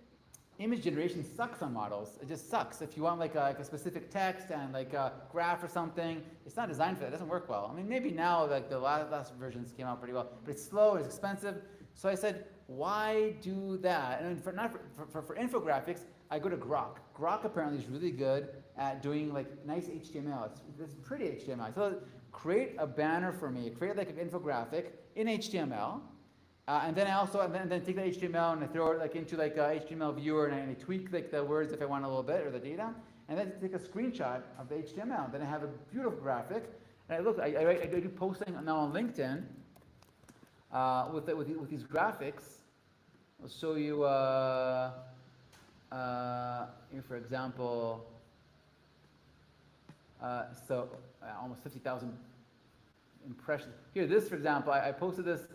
image generation sucks on models. It just sucks. If you want like a specific text and like a graph or something, it's not designed for that. It doesn't work well. I mean, maybe now like the last versions came out pretty well, but it's slow, it's expensive. So I said, why do that? And for infographics, I go to Grok. Grok apparently is really good at doing like nice HTML. It's pretty HTML. So create a banner for me. Create like an infographic in HTML. And then take that HTML and I throw it like into like a HTML viewer and I tweak like the words if I want a little bit or the data. And then take a screenshot of the HTML. Then I have a beautiful graphic. And I do posting now on LinkedIn with these graphics. I'll show you here for example. Almost 50,000 impressions. Here, this for example, I posted this.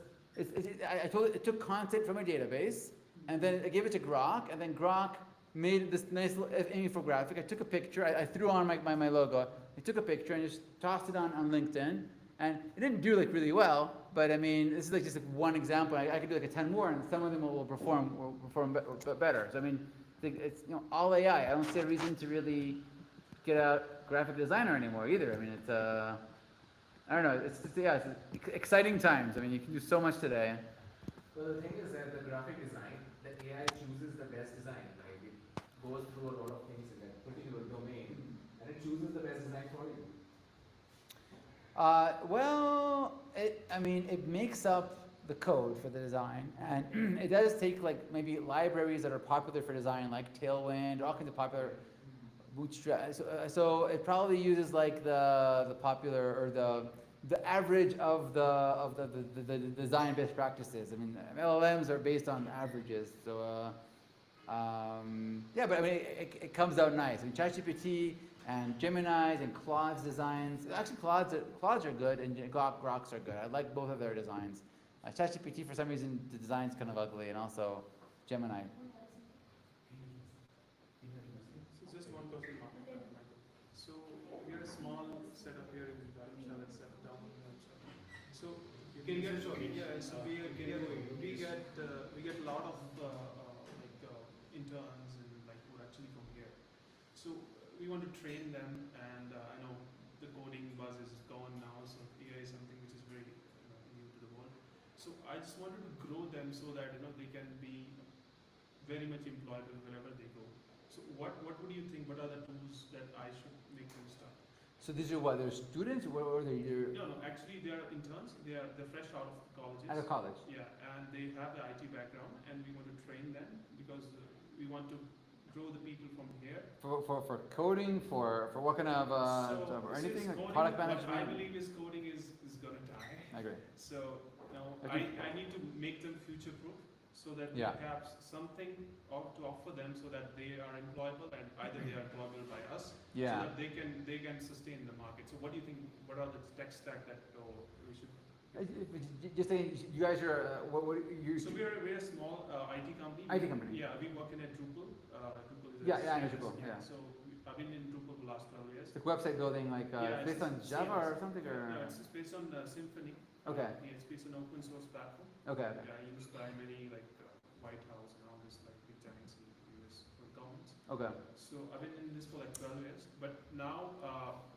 I told it took content from a database, and then I gave it to Grok, and then Grok made this nice little infographic. I took a picture, I threw on my logo. I took a picture and just tossed it on LinkedIn, and it didn't do like really well, but I mean, this is like just like one example. I could do like 10 more, and some of them will perform better. So I mean, it's all AI. I don't see a reason to really get a graphic designer anymore either. I mean, it's I don't know. It's exciting times. I mean, you can do so much today. Well, the thing is that the graphic design, the AI chooses the best design. Like it goes through a lot of things in that particular domain, and it chooses the best design for you. It makes up the code for the design, and it does take like maybe libraries that are popular for design, like Tailwind, all kinds of popular Bootstrap. So it probably uses like the popular or the average of the design best practices. I mean, LLMs are based on averages, so yeah, but I mean, it comes out nice. I mean, ChatGPT and Gemini's and Claude's designs. Actually, Claude's are good, and Grok's are good. I like both of their designs. ChatGPT, for some reason, the design's kind of ugly, and also Gemini. So just one question, Mark. So we are a small setup here in Dharamshala, set down in Dharamshala. So you can get, yeah, so we get a lot of interns and like who are actually from here. So we want to train them, and I know the coding buzz is gone now, so AI is something which is very new to the world. So I just wanted to grow them so that they can be very much employable wherever they go. So what would you think? What are the tools that I should make them start? So these are what? They're students, or they're No, actually they are interns. They're fresh out of colleges. out of college. Yeah, and they have the IT background, and we want to train them because we want to grow the people from here. For coding, for what kind of job, or anything like coding, product what management? I believe is coding is gonna die. I agree. So Agree. I need to make them future proof so that Yeah. we have something to offer them so that they are employable, and either they are employable by us, so Yeah. that they can sustain the market. So what do you think? What are the tech stack that we should? Just saying, you guys are what you? So we're a small IT company. IT company. Yeah, we work in a Drupal. Drupal is Yeah, I know CMS, Drupal, yeah. So I've been in Drupal for the last 12 years. It's like website building, like Yeah, based on it's Java CMS. or something, or Yeah, it's based on Symfony. okay, Yeah, it's based on open source platform. okay, okay. Yeah, used by many like White House and all this like big giants in US governments. Okay. So I've been in this for like 12 years, but now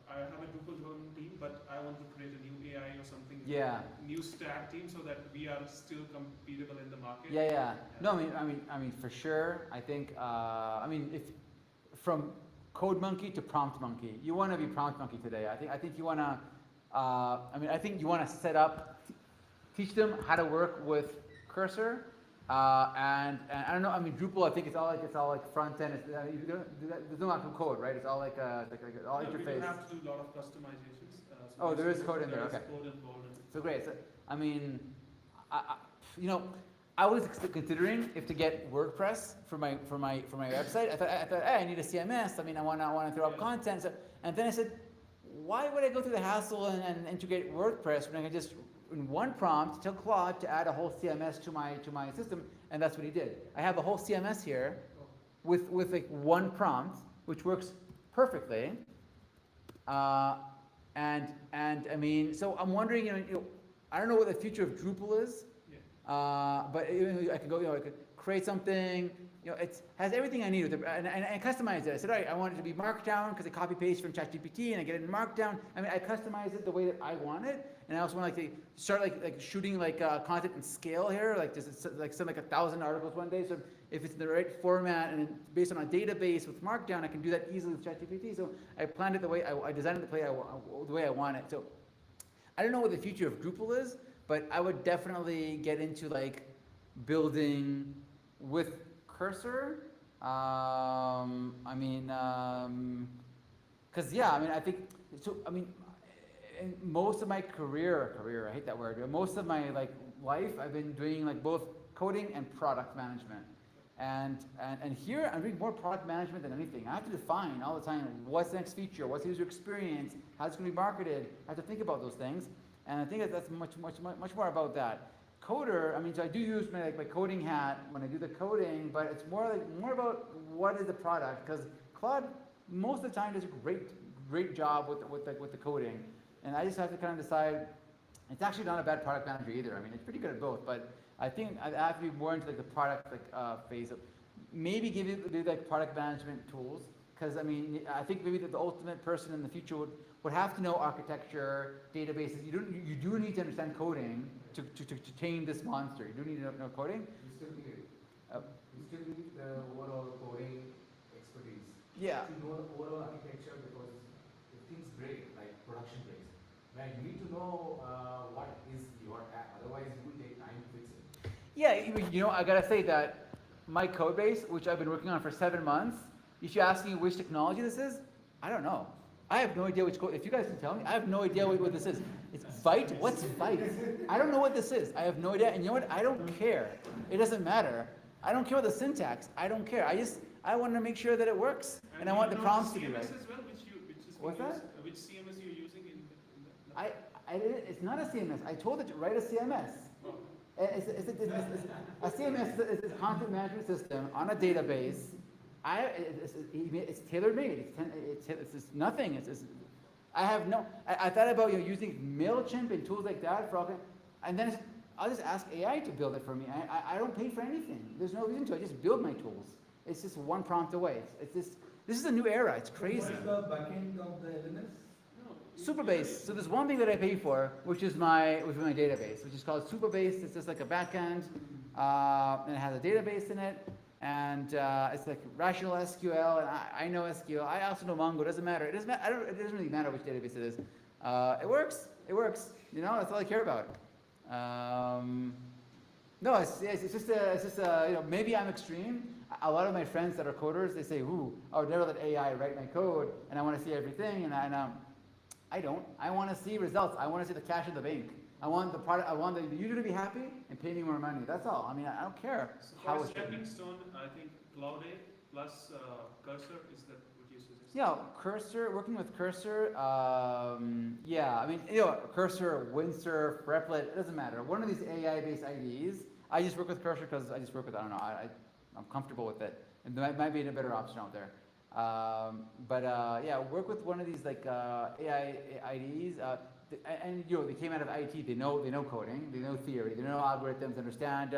I have a Drupal development team, but I want to create a new AI or something. Yeah. New stack team so that we are still competitive in the market. Yeah, yeah. No, I mean, for sure. I think, I mean, if from Code Monkey to Prompt Monkey, you want to be Prompt Monkey today. I think you want to. I think you want to set up, teach them how to work with Cursor, and I don't know. I mean, Drupal. I think it's all like front end. You don't do that, there's no actual code, right? It's all like all Yeah, interface. we do have to do a lot of customizations. Oh, there is code in there, There is okay. code involved in it. So great. So, I mean, I was considering if to get WordPress for my website. I thought, hey, I need a CMS. I mean, I want to throw up Yeah. content. So, and then I said, why would I go through the hassle and integrate WordPress when I can just in one prompt tell Claude to add a whole CMS to my system, and that's what he did. I have a whole CMS here with like one prompt, which works perfectly. And I mean, so I'm wondering, I don't know what the future of Drupal is, but I could go, I could create something, it has everything I need with it, and I customized it. I said, all right, I want it to be Markdown because I copy paste from ChatGPT and I get it in Markdown. I mean, I customize it the way that I want it, and I also want to start like shooting content in scale here, like just send like 1,000 articles one day. So if it's in the right format and based on a database with Markdown, I can do that easily with ChatGPT. So I planned it the way I designed it the way I want it. So I don't know what the future of Drupal is, but I would definitely get into like building with Cursor. I mean, because I think so. I mean, in most of my career, I hate that word. Most of my life, I've been doing both coding and product management. And here I'm doing more product management than anything. I have to define all the time what's the next feature, what's the user experience, how it's going to be marketed. I have to think about those things, and I think that's much more about that. Coder, I mean, so I do use my coding hat when I do the coding, but it's more about what is the product, because Claude most of the time does a great job with the coding, and I just have to kind of decide. It's actually not a bad product manager either. I mean, it's pretty good at both, but I think I have to be more into the product phase of maybe do product management tools, because I mean, I think maybe the ultimate person in the future would have to know architecture, databases. You do need to understand coding to tame this monster. You do need to know coding. You still need it. You still need the overall coding expertise. Yeah. To know the overall architecture, because if things break, production breaks, man, you need to know what is your app. Otherwise, it will take time to Yeah, you know, I gotta say that my code base, which I've been working on for 7 months, if you ask me which technology this is, I don't know. I have no idea which code. If you guys can tell me, I have no idea what this is. It's Vite. What's Vite? I don't know what this is. I have no idea. And you know what? I don't care. It doesn't matter. I don't care what the syntax. I don't care. I want to make sure that it works, and I want the prompts to be right. CMS as well, which is What's being that? used- which CMS you're using in the I didn't, it's not a CMS. I told it to write a CMS. oh. A CMS is a content management system on a database. It's tailor made. It's nothing. I have no. I thought about using Mailchimp and tools like that for all kind, and then I'll just ask AI to build it for me. I don't pay for anything. There's no reason to. I just build my tools. It's just one prompt away. This is a new era. It's crazy. What is the backend of the LMS? No, Superbase. So there's one thing that I pay for, which is my database, which is called Superbase. It's just like a backend, and it has a database in it, and it's like rational SQL. And I know SQL. I also know Mongo. It doesn't matter. It doesn't really matter which database it is. It works. It works. You know, that's all I care about. No, it's just maybe I'm extreme. A lot of my friends that are coders, they say, "Ooh, I would never let AI write my code, and I want to see everything." And I don't. I want to see results. I want to see the cash in the bank. I want the product. I want the user to be happy and pay me more money. That's all. I mean, I don't care So how for it's written. stepping stone, I think Cloud A plus Cursor is that what you suggest? Yeah, Cursor, working with Cursor, yeah, I mean, Cursor, Windsurf, Replit, it doesn't matter. One of these AI-based IDEs, I just work with Cursor because I just work with, I don't know, I'm comfortable with it. And there might be a better option out there. Yeah, work with one of these like AI IDEs, and they came out of IT. They know coding, they know theory, they know algorithms, understand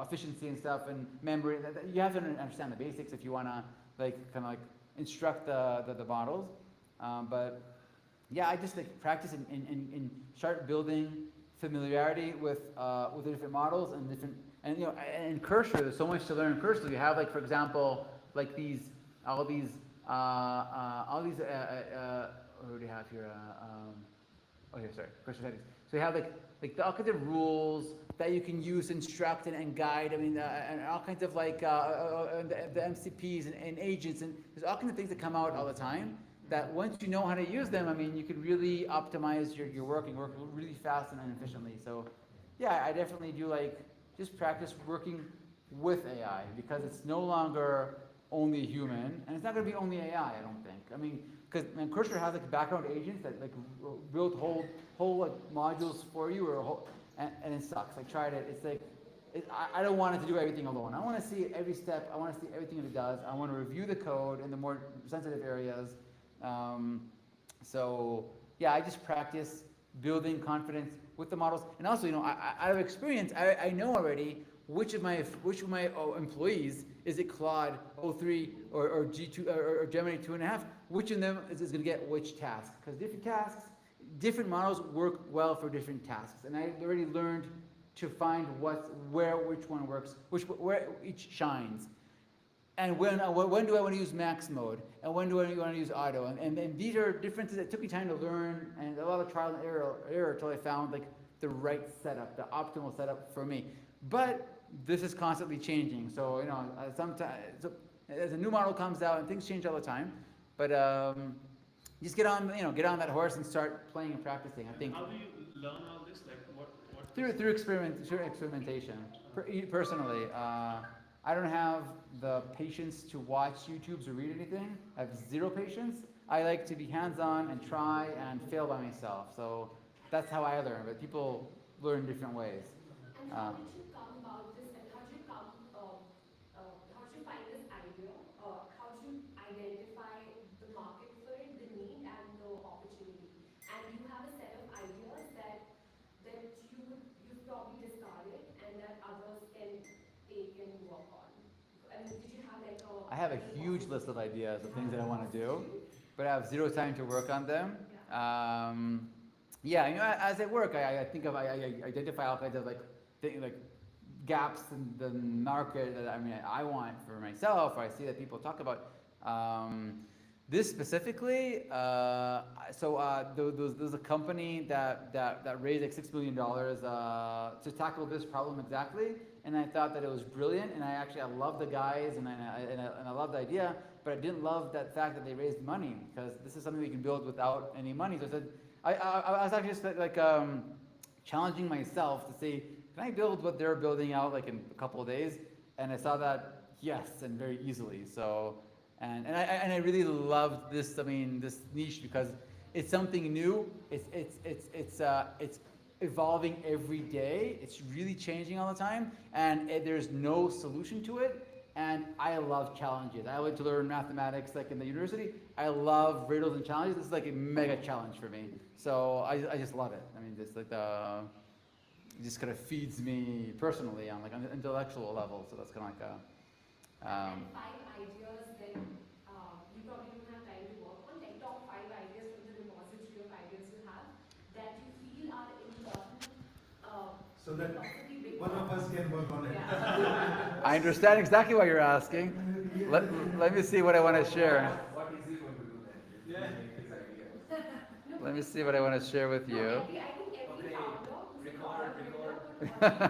efficiency and stuff and memory. You have to understand the basics if you want to instruct the models. But yeah, I just practice and start building familiarity with the different models and different and Cursor. There's so much to learn in Cursor. You have for example all these what do you have here? Sorry, Cursor settings. So you have the all kinds of rules that you can use, instruct and guide. I mean, and all kinds of the MCPs and agents, and there's all kinds of things that come out all the time. That once you know how to use them, I mean, you can really optimize your work and work really fast and efficiently. So, yeah, I definitely do just practice working with AI because it's no longer only human, and it's not going to be only AI. I don't think. I mean, because Cursor has background agents that build whole modules for you, and it sucks. I tried it. I don't want it to do everything alone. I want to see every step. I want to see everything that it does. I want to review the code in the more sensitive areas. So yeah, I just practice building confidence with the models, and also out of experience, I know already which of my employees is it Claude 03 or G2 or Gemini 2.5. Which of them is going to get which task? Because different models work well for different tasks, and I already learned to find which one works, where each shines. And when do I want to use max mode? And when do I want to use auto? And these are differences that took me time to learn and a lot of trial and error until I found the right setup, the optimal setup for me. But this is constantly changing. So sometimes as a new model comes out and things change all the time. But just get on that horse and start playing and practicing. I think How do you learn all this? What? through experimentation. Personally, I don't have the patience to watch YouTubes or read anything. I have zero patience. I like to be hands-on and try and fail by myself. So that's how I learn. But people learn different ways. And how did you come about this? And how did you how did you find this idea? How did you identify the market for it, the need, and the opportunity? And you have a set of ideas that you've probably discarded, and that others can take and work on. I mean, did you have I have a huge list of ideas of things that I want to do, but I have zero time to work on them. Yeah, as I work, I identify all kinds of gaps in the market that I want for myself, or I see that people talk about. This specifically, there's a company that raised like $6 million to tackle this problem exactly, and I thought that it was brilliant, and I love the guys, and I love the idea, but I didn't love that fact that they raised money, because this is something we can build without any money. So I said, I was actually just like challenging myself to say, can I build what they're building out like in a couple of days? And I saw that yes, and very easily. So. And I really loved this. I mean, this niche because it's something new. It's evolving every day. It's really changing all the time, and there's no solution to it. And I love challenges. I like to learn mathematics, like in the university. I love riddles and challenges. This is like a mega challenge for me. So I just love it. I mean, just like it just kind of feeds me personally on like an intellectual level. So that's kind of like a. And 5 ideas that you probably don't have time to work on, like top 5 ideas from the repository of ideas you have that you feel are important. So that possibly big one of us can work on it. Yeah. I understand exactly what you're asking. Let me see what I want to share. What is he going to do then? Yeah. Make his idea. Let me see what I want to share with you. I think every Okay, founder who's record. would already have,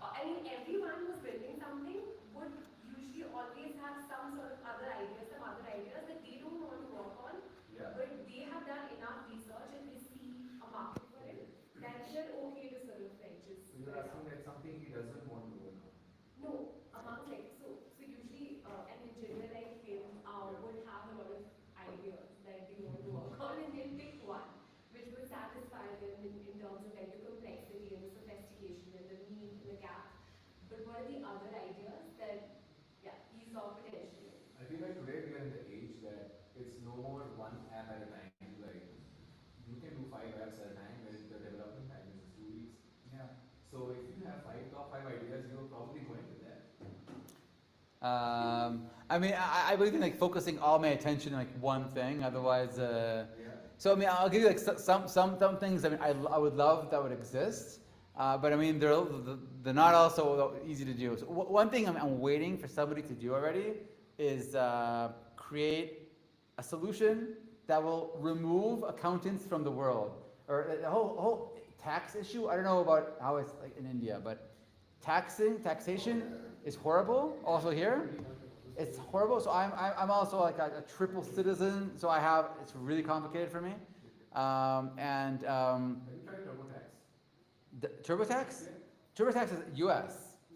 I mean, everyone who's building something would usually always have some sort of other ideas that they don't want to work on, Yeah. but they have done enough research and they see a market for it that they're okay to sort of like just. So you're asking like something he doesn't want to work on. No, amongst like so usually an engineer like him would have a lot of ideas that they want to work on and they'll pick one which would satisfy them in terms of like the complexity and the sophistication and the need and the gap. But what are the other ideas that he saw potential in? I feel like today we are in the age that it's no more one app at a time. Like you can do 5 apps at a time when the development time is 2 weeks. Yeah. So if you have top 5 ideas, you're probably going with that. I mean, I believe in like focusing all my attention on like one thing. Otherwise, Yeah. so I mean, I'll give you like some things. I mean, I would love that would exist, but I mean, they're not also easy to do. So one thing I'm waiting for somebody to do already is create a solution that will remove accountants from the world, or the whole tax issue. I don't know about how it's like in India, but taxation is horrible. Also here, it's horrible. So I'm also like a triple citizen. So it's really complicated for me. Have you tried TurboTax? TurboTax? Yeah. TurboTax is U.S.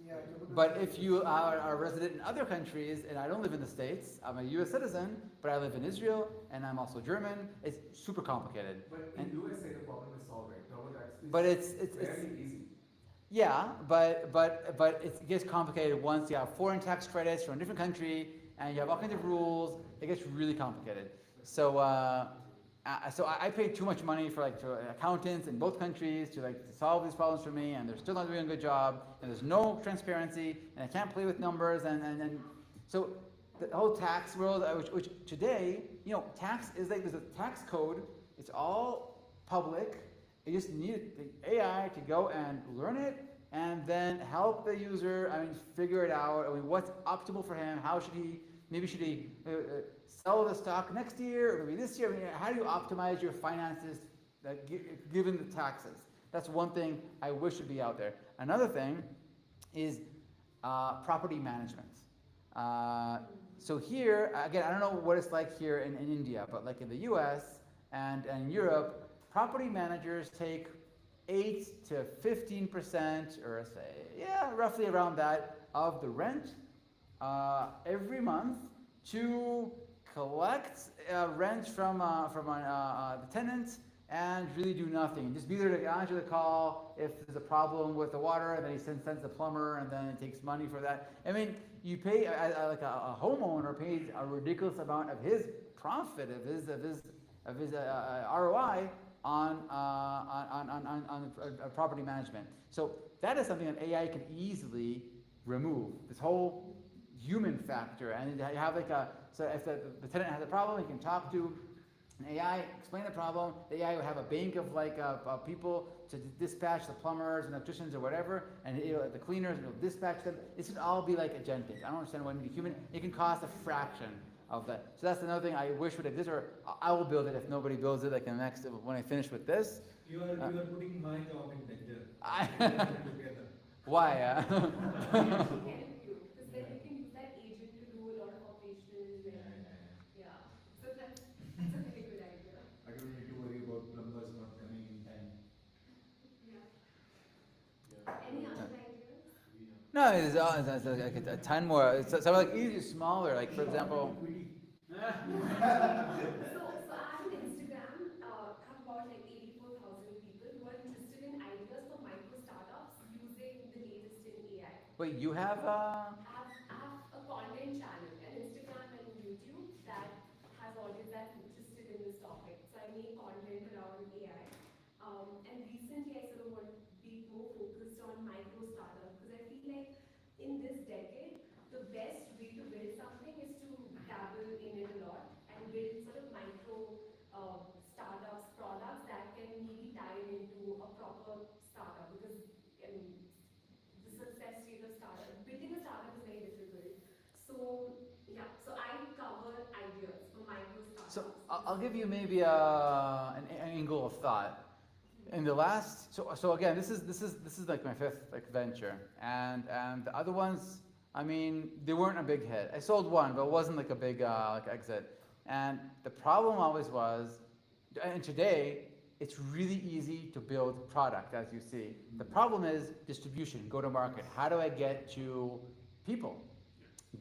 Yeah. But if you are a resident in other countries, and I don't live in the States, I'm a U.S. citizen, but I live in Israel, and I'm also German, it's super complicated. But in USA the problem is solved, right? TurboTax is But it's very easy. yeah, but it gets complicated once you have foreign tax credits from a different country, and you have all kinds of rules. It gets really complicated. So I pay too much money for to accountants in both countries to solve these problems for me, and they're still not doing a good job, and there's no transparency, and I can't play with numbers, and so the whole tax world, which today, tax is like there's a tax code. It's all public. You just need the AI to go and learn it, and then help the user. I mean, figure it out. I mean, what's optimal for him? How should he? Maybe should he sell the stock next year, or maybe this year? I mean, how do you optimize your finances given the taxes? That's one thing I wish would be out there. Another thing is property management. So here, again, I don't know what it's like here in India, but like in the US and Europe, property managers take 8 to 15%, or roughly around that, of the rent every month to collect rent from the tenant and really do nothing. Just be there to answer the call if there's a problem with the water, and then he sends the plumber, and then it takes money for that. I mean, you pay like a homeowner pays a ridiculous amount of his profit, of his ROI on property management. So that is something that AI can easily remove. This whole human factor, and you have so if the tenant has a problem, he can talk to an AI, explain the problem. The AI will have a bank of people to dispatch the plumbers and electricians or whatever, and the cleaners will dispatch them. This would all be like agentic. I don't understand why you need a human. It can cost a fraction of that. So that's another thing I wish would exist, or I will build it if nobody builds it. Like in the next, when I finish with this. You are putting my job in danger. I- Together. Why? Help you, because then you can use that agent to do a lot of operations and, yeah. So that's a very good idea. I don't need to worry about plumbers not coming in time. Yeah. Yeah. Any other ideas? No, it's like a ton more. It's something like easy, smaller. Like for example, So I have an Instagram, have about like 84,000 people who are interested in ideas for micro startups using the latest in AI. wait, you have I have a content channel, an Instagram and YouTube that has audience that's interested in this topic. So I make content around AI. And recently I sort of want to be more focused on micro startups because I feel like in this decade, the best way to build something is to dabble in it a lot and build sort of micro startups, products that can maybe tie into a proper startup because I mean, the success rate of startup, building a startup is very difficult. So yeah, so I cover ideas for micro startups. so I'll give you maybe an angle of thought. In the last, so again, this is like my fifth like venture, and the other ones, I mean, they weren't a big hit. I sold one, but it wasn't like a big like exit. And the problem always was, and today it's really easy to build product, as you see. The problem is distribution, go to market. How do I get to people?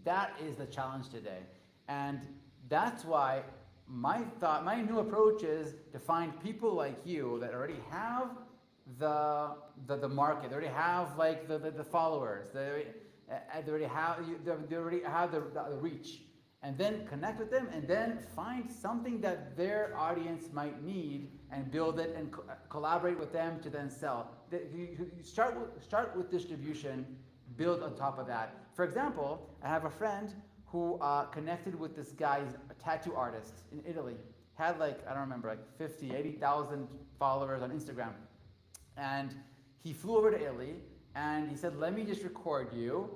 That is the challenge today, and that's why my new approach is to find people like you that already have the market, they already have like the followers, they already have the reach, and then connect with them, and then find something that their audience might need, and build it and collaborate with them to then sell. You start with distribution, build on top of that. For example, I have a friend who connected with this guy, he's a tattoo artist in Italy. Had like, I don't remember, like 50, 80,000 followers on Instagram. And he flew over to Italy and he said, let me just record you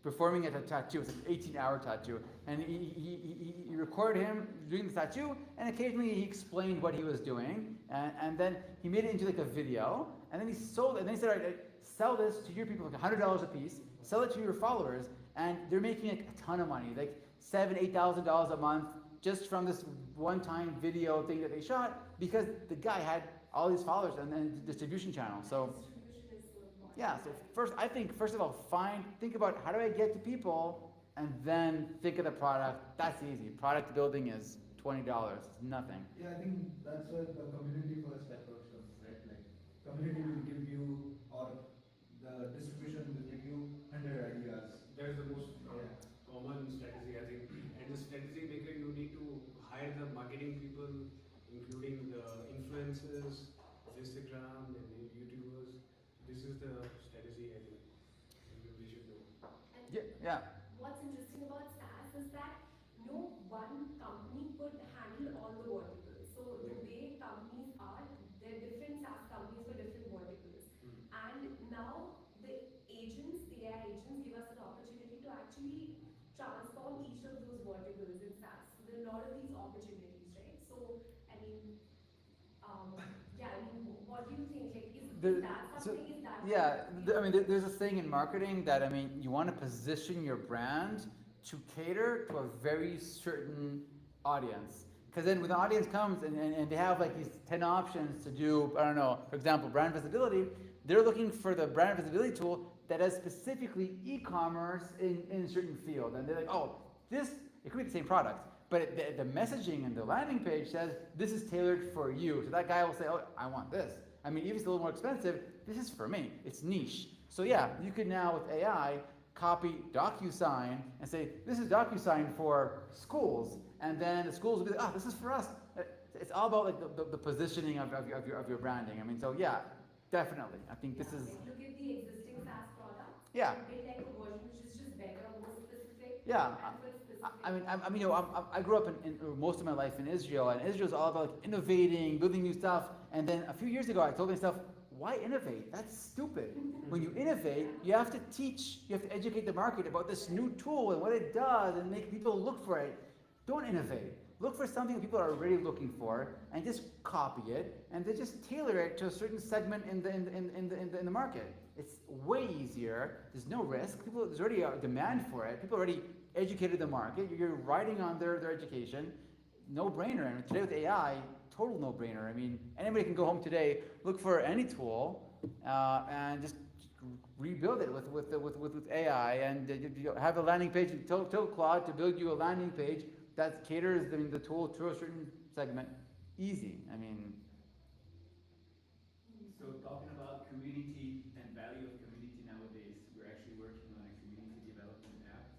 performing at a tattoo. It's an 18-hour tattoo. And he recorded him doing the tattoo, and occasionally he explained what he was doing. And then he made it into like a video, and then he sold it. And then he said, all right, sell this to your people, like $100 a piece, sell it to your followers, and they're making like a ton of money, like $7,000, $8,000 a month, just from this one-time video thing that they shot, because the guy had all these followers and then distribution channel. So Distribution is so important. yeah, so first of all, think about how do I get to people, and then think of the product. That's easy. Product building is $20, it's nothing. Yeah, I think that's where the community first approach comes, right? Like, community will give you, or the distribution will give you 100 ideas. That is the most common strategy, I think. And the strategy maker, you need to hire the marketing people, including the influencers, Instagram, and the YouTubers. This is the strategy, I think, we should do. And Yeah. what's interesting about SaaS is that no one company could handle all the verticals. So the way companies are, there are different SaaS companies for different verticals. And now the agents, the AI agents, give us an opportunity to actually transform each of those verticals in SaaS. So there are a lot of these opportunities, right? So I mean, what do you think? Like, is that something? Is that I mean, there's a thing in marketing that, I mean, you want to position your brand to cater to a very certain audience. Because then when the audience comes and they have like these 10 options to do, I don't know, for example, brand visibility, they're looking for the brand visibility tool that has specifically e-commerce in a certain field. And they're like, oh, it could be the same product, but the messaging and the landing page says, this is tailored for you. So that guy will say, oh, I want this. I mean, even if it's a little more expensive, this is for me. It's niche. So yeah, you could now with AI copy DocuSign and say, this is DocuSign for schools. And then the schools will be like, oh, this is for us. It's all about like the positioning of your branding. I mean, so yeah, definitely. I think this is, Look at the existing SaaS products. yeah. And build like a version which is just better or more specific. Yeah, and for specific. I mean, I grew up in most of my life in Israel, and Israel's all about like, innovating, building new stuff. And then a few years ago, I told myself, why innovate? That's stupid. When you innovate, you have to teach, you have to educate the market about this new tool and what it does, and make people look for it. Don't innovate. Look for something that people are already looking for, and just copy it, and then just tailor it to a certain segment in the market. It's way easier. There's no risk. There's already a demand for it. People already educated the market. You're riding on their education. No brainer. And today with AI, total no brainer. I mean, anybody can go home today, look for any tool, and just rebuild it with AI, and you have a landing page. Tell Claude to build you a landing page that caters the tool to a certain segment. Easy. I mean. So talking about community and value of community nowadays, we're actually working on a community development app.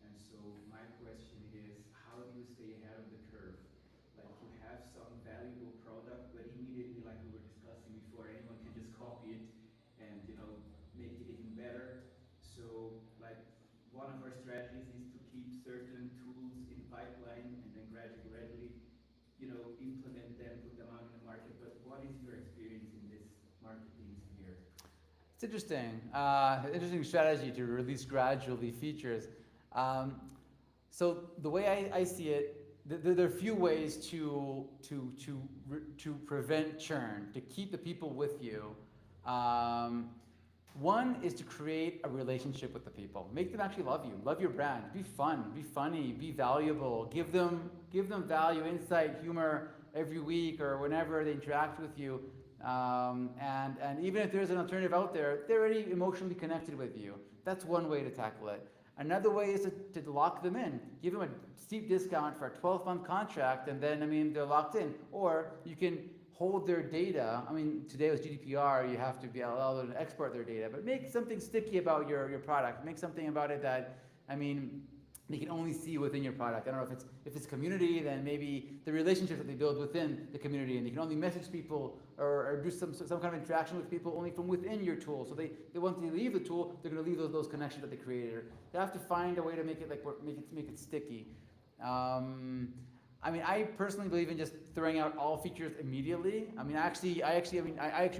And so my question is, how do you stay ahead of the curve? Like you have some valuable product, but immediately, like we were discussing before, anyone can just copy it and make it even better. So like one of our strategies is to keep certain tools in pipeline and then gradually implement them, put them out in the market. But what is your experience in this marketing sphere? It's interesting. Interesting strategy to release gradually features. So the way I see it, there are a few ways to prevent churn, to keep the people with you. One is to create a relationship with the people. Make them actually love you, love your brand. Be fun, be funny, be valuable. Give them value, insight, humor every week or whenever they interact with you. And even if there's an alternative out there, they're already emotionally connected with you. That's one way to tackle it. Another way is to lock them in. Give them a steep discount for a 12-month contract, and then they're locked in. Or you can hold their data. I mean, today with GDPR, you have to be allowed to export their data, but make something sticky about your product. Make something about it that, they can only see within your product. I don't know if it's community, then maybe the relationships that they build within the community, and they can only message people or do some kind of interaction with people only from within your tool. So they once they leave the tool, they're going to leave those connections that they created. They have to find a way to make it sticky. I personally believe in just throwing out all features immediately. I actually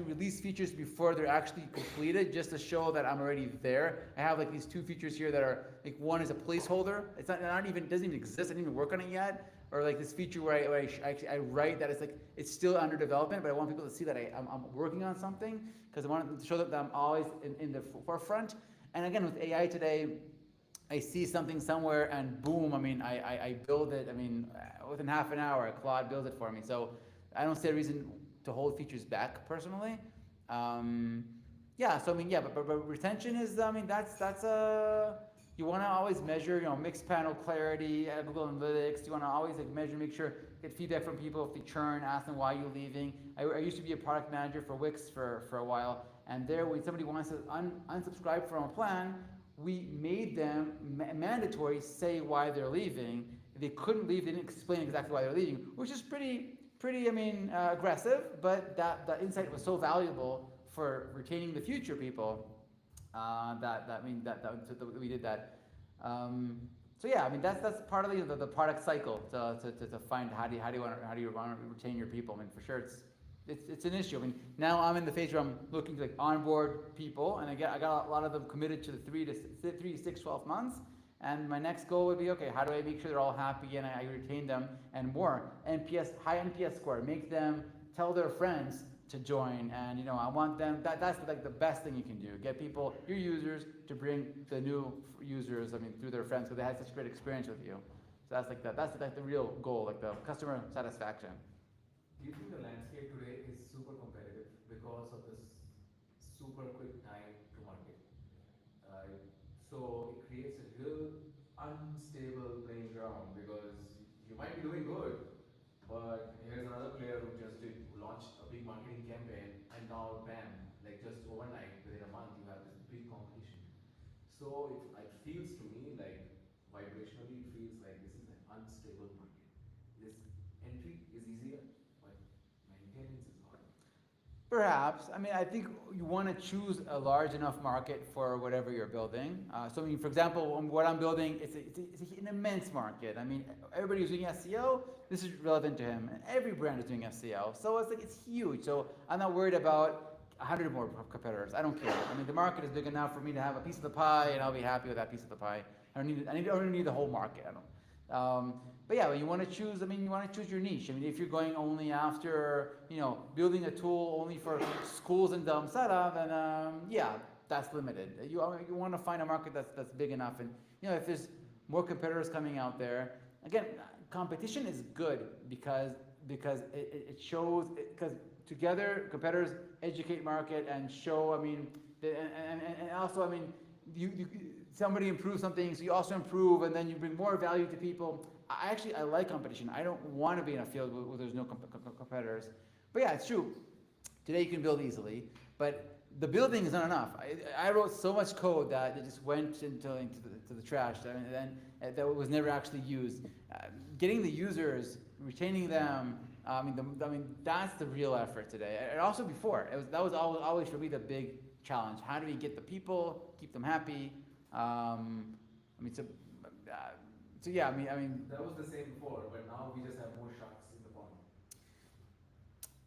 release features before they're actually completed, just to show that I'm already there. I have these two features here that are one is a placeholder. It's not even doesn't even exist. I didn't even work on it yet. Or this feature where I write that it's still under development, but I want people to see that I'm working on something, because I want to show that I'm always in the forefront. And again, with AI today, I see something somewhere and boom, I build it. Within half an hour, Claude builds it for me. So I don't see a reason to hold features back personally. But retention is, that's you want to always measure, mixed panel clarity, Google Analytics. You want to always make sure, get feedback from people if they churn, ask them why you're leaving. I used to be a product manager for Wix for a while, and there when somebody wants to unsubscribe from a plan, we made them mandatory say why they're leaving. If they couldn't leave, they didn't explain exactly why they're leaving, which is pretty aggressive, but that insight was so valuable for retaining the future people that we did that. That's part of the product cycle to find how do you want to retain your people. For sure it's an issue. Now I'm in the phase where I'm looking to onboard people, and I got a lot of them committed to the 3 to 6, 12 months. And my next goal would be, okay, how do I make sure they're all happy and I retain them, and more high NPS score, make them tell their friends to join, and I want them. That's the best thing you can do. Get people, your users, to bring the new users, through their friends, because they had such great experience with you. So that's the real goal, the customer satisfaction. Do you think the landscape today is super competitive because of this super quick time to market? So it creates a real unstable playing ground, because you might be doing good, but here's another player who launched a big marketing campaign, and now bam, just overnight, within a month, you have this big competition. So it feels to me vibrationally, it feels like this is an unstable market. This entry is easier, but maintenance is hard. Perhaps. I think you want to choose a large enough market for whatever you're building. For example, what I'm building, it's an immense market. Everybody's doing SEO. This is relevant to him, and every brand is doing SEO. So it's huge. So I'm not worried about 100 more competitors. I don't care. The market is big enough for me to have a piece of the pie, and I'll be happy with that piece of the pie. I don't need the whole market. But yeah, you want to choose. I mean, you want to choose your niche. I mean, if you're going only after, building a tool only for schools and Dharamsala, then yeah, that's limited. You want to find a market that's big enough, and if there's more competitors coming out there, again, competition is good because it shows, because together competitors educate market and show. I mean, and also, I mean, you somebody improves something, so you also improve, and then you bring more value to people. I like competition. I don't want to be in a field where there's no competitors. But yeah, it's true. Today you can build easily, but the building is not enough. I wrote so much code that it just went into the trash, and that was never actually used. Getting the users, retaining them. I mean, that's the real effort today. And also before, that was always for me the big challenge. How do we get the people, keep them happy? So yeah, I mean, That was the same before, but now we just have more sharks in the pond.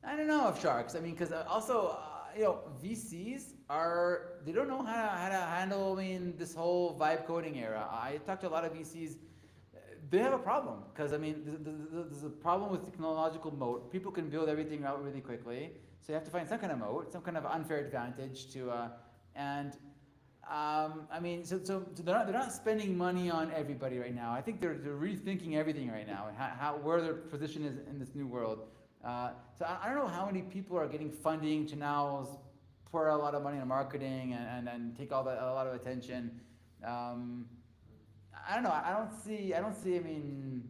I don't know if sharks. I mean, because also, VCs they don't know how to handle. I mean, this whole vibe coding era. I talked to a lot of VCs. They have a problem because I mean, there's a problem with technological moat. People can build everything out really quickly, so you have to find some kind of moat, some kind of unfair advantage to, I mean, so they're not spending money on everybody right now. I think they're rethinking everything right now and how where their position is in this new world. So I don't know how many people are getting funding to now pour a lot of money on marketing and take a lot of attention. I don't know. I don't see. I mean,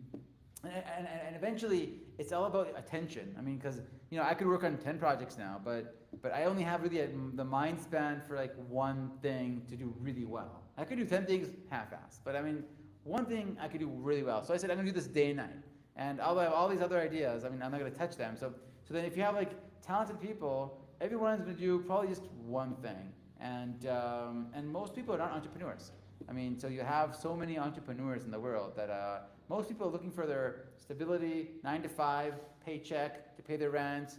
and eventually it's all about attention. I mean, because I could work on 10 projects now, but I only have really the mind span for like one thing to do really well. I could do 10 things half-assed, but I mean, one thing I could do really well. So I said I'm gonna do this day and night, and I'll have all these other ideas. I mean, I'm not gonna touch them. So then if you have like talented people, everyone's gonna do probably just one thing, and most people are not entrepreneurs. I mean, so you have so many entrepreneurs in the world that most people are looking for their stability, 9 to 5 paycheck to pay their rent.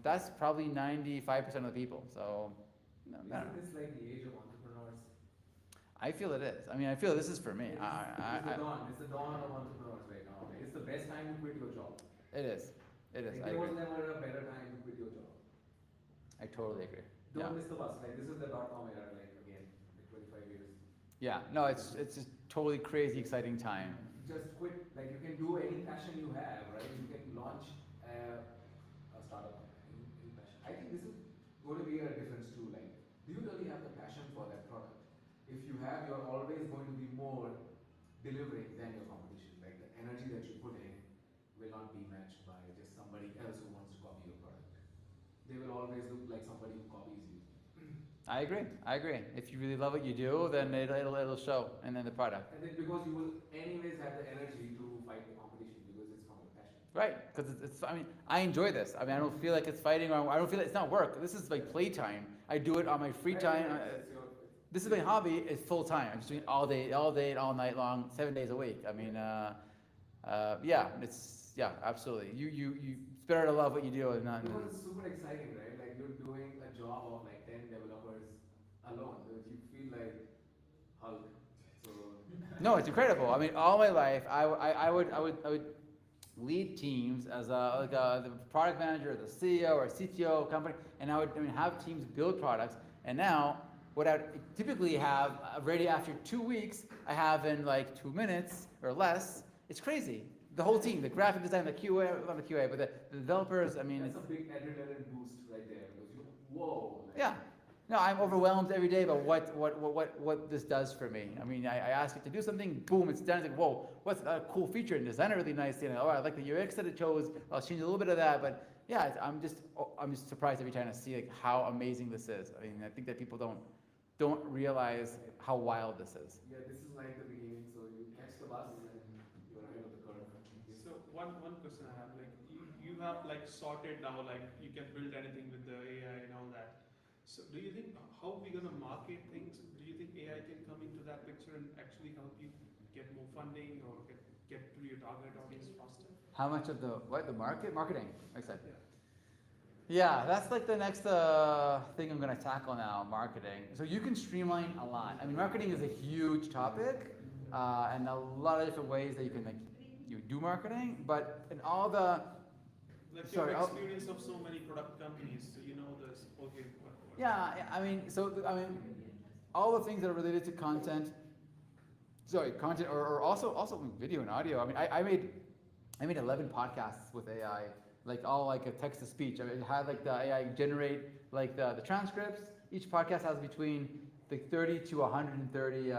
That's probably 95% of the people. So, I don't know. Isn't this like the age of entrepreneurs? I feel it is. I mean, I feel this is for me. It's the dawn of entrepreneurs right now. Like, it's the best time to quit your job. It is. It is. Like, I there was agree. never a better time to quit your job. I totally agree. Don't miss the bus. Like, this is the .com era. Like again, like 25 years. Yeah. No, it's just totally crazy, exciting time. Just quit. Like you can do any passion you have, right? You can launch a startup in passion. I think this is going to be a difference too. Like, do you really have the passion for that product? If you have, you're always going to be more delivering than your competition. Like the energy that you put in will not be matched by just somebody else who wants to copy your product. They will always look like somebody who copies you. I agree. If you really love what you do, then it'll show, and then the product. And then because you will anyways have the energy to fight the competition because it's from your passion. Right, because it's. I mean, I enjoy this. I mean, I don't feel like it's fighting, or I don't feel like it's not work. This is like playtime. I do it on my free time. This is my hobby. It's full time. I'm just doing it all day, all night long, 7 days a week. I mean, absolutely. You better to love what you do and not. Because it's super exciting, right? Like you're doing a job of like 10 developers alone. So you feel like Hulk. So No, it's incredible. I mean, all my life, I would lead teams as the product manager, the CEO or CTO company, and I would have teams build products. And now, what I would typically have ready after 2 weeks, I have in like 2 minutes or less. It's crazy. The whole team, the graphic design, the QA, not the QA, but the developers. I mean, that's a big adrenaline boost right there because you whoa. Like, yeah. No, I'm overwhelmed every day about what this does for me. I mean, I ask it to do something, boom, it's done. It's like, whoa, what's a cool feature and design it really nice. I like the UX that it chose. I'll change a little bit of that, but yeah, I'm just surprised every time I see like how amazing this is. I mean, I think that people don't realize how wild this is. Yeah, this is like the beginning. So you catch the bus and you're ahead of the curve. So one question I have, like you have like sorted now, like you can build anything with the AI and all that. So do you think how are we gonna market things? Do you think AI can come into that picture and actually help you get more funding or get to your target audience faster? How much of the marketing? I said. Yeah, that's like the next thing I'm gonna tackle now, marketing. So you can streamline a lot. I mean, marketing is a huge topic, and a lot of different ways that you can you do marketing, but in all the Like you Sorry, have I'll- experience of so many product companies, so you know this, okay, what. yeah, I mean, all the things that are related to content. Sorry, content or also video and audio. I mean, I made 11 podcasts with AI, like all like a text to speech. I mean, it had like the AI generate like the transcripts. Each podcast has between like 30 to 130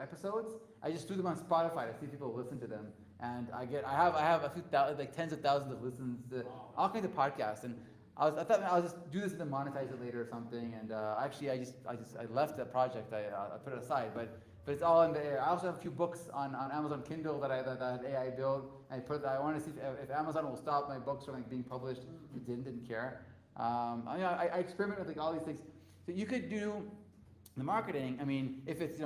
episodes. I just threw them on Spotify to see if people listen to them, and I have a few like tens of thousands of listens to all kinds of podcasts. And I thought I'll just do this and then monetize it later or something. And actually, I left the project. I put it aside, but it's all in the air. I also have a few books on Amazon Kindle that AI built. I wanted to see if Amazon will stop my books from like being published. It didn't care. I experiment with like all these things. So you could do the marketing. I mean, if it's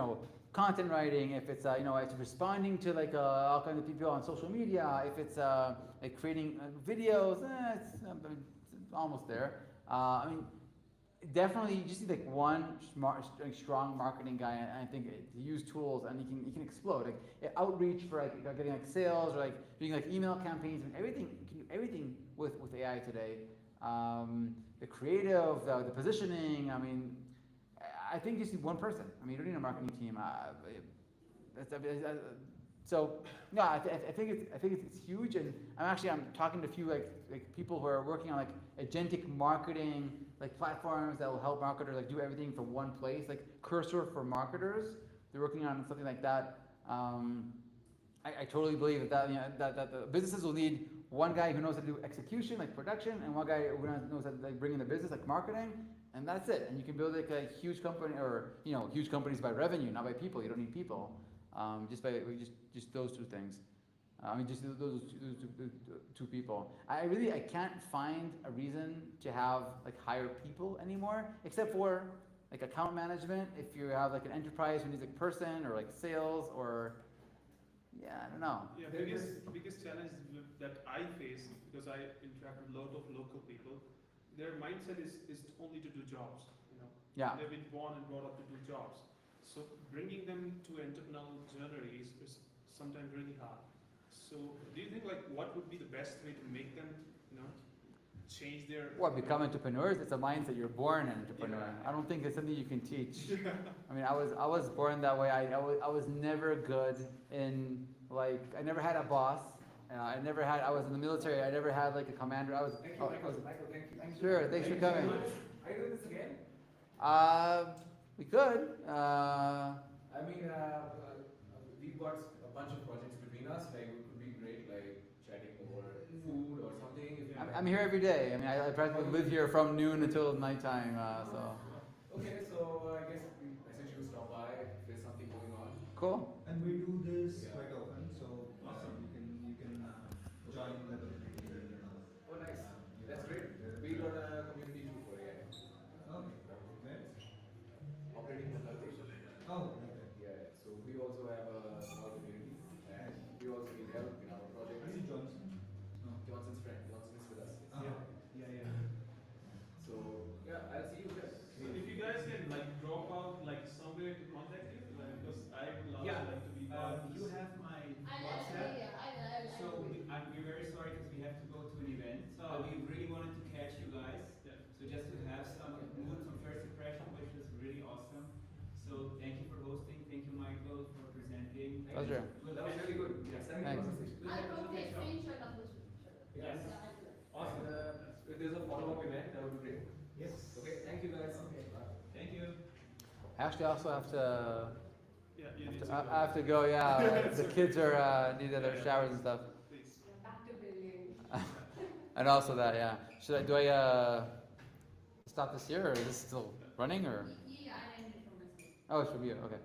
content writing, if it's it's responding to like all kinds of people on social media, if it's like creating videos, it's almost there. I mean, definitely, you just need like one strong marketing guy, and I think to use tools, and you can explode. Like outreach for like getting like sales, or like doing like email campaigns, and everything. You can do everything with AI today. The creative, the positioning. I mean, I think you just need one person. I mean, you don't need a marketing team. So no, I think it's huge, and I'm talking to a few like people who are working on like agentic marketing like platforms that will help marketers like do everything from one place, like Cursor for marketers. They're working on something like that. I totally believe that the businesses will need one guy who knows how to do execution, like production, and one guy who knows how to like bring in the business, like marketing, and that's it. And you can build like a huge company, or huge companies by revenue, not by people. You don't need people. Just those two things. Just those two people. I can't find a reason to have like hire people anymore, except for like account management. If you have like an enterprise who needs a person, or like sales, or I don't know. Yeah, biggest challenge that I face, because I interact with a lot of local people, their mindset is only to do jobs. Yeah. They've been born and brought up to do jobs. So bringing them to entrepreneurial journey is sometimes really hard. So do you think like what would be the best way to make them, change their? What, become entrepreneurs? It's a mindset. You're born an entrepreneur. Yeah. I don't think it's something you can teach. I mean, I was born that way. I was never good in like, I never had a boss. I was in the military. I never had like a commander. Michael, thank you. Sure, thanks for coming. Are you doing this again? We could. I mean, we've got a bunch of projects between us. Like, it would be great, like chatting over food or something. If you I'm here every day. I mean, I practically live here from noon until nighttime. So. Okay, so I guess I said you stop by if there's something going on. Cool. And we do this Yeah. quite often, so awesome. You can join the community and all. Oh, nice. That's great. We got a community too for AI. Okay. Where? Operating in Bangladesh. Oh, okay. Yeah, so we also have a small community, and we also need help in our project. Are you Johnson? No. Johnson's friend. Johnson is with us. Yeah. So yeah, I'll see you there. So if you guys can like drop out like somewhere to contact you, because I would love Yeah. to like to be part of You this. have my I WhatsApp. So know. we're very sorry because we have to go to an event. Oh. We really wanted to catch you guys. Yeah. So just to have some mood, some first impression, which was really awesome. So thank you for hosting. Thank you, Michael, for presenting. Pleasure. We'll That was catch really you. good. Yeah, Thanks. conversation. We'll I'll catch go you take next time. screenshot of this. Yes. Awesome. If there's a follow-up event, that would be great. Yes. Okay, thank you guys. Okay. Thank you. Actually, I also have to. Yeah, you need to I have to go. Yeah, the kids are need their showers and stuff, please. Back to billion. and also that. Yeah. Do I stop this here, or is this still running, or? Yeah, I ended from my. Oh, it should be okay.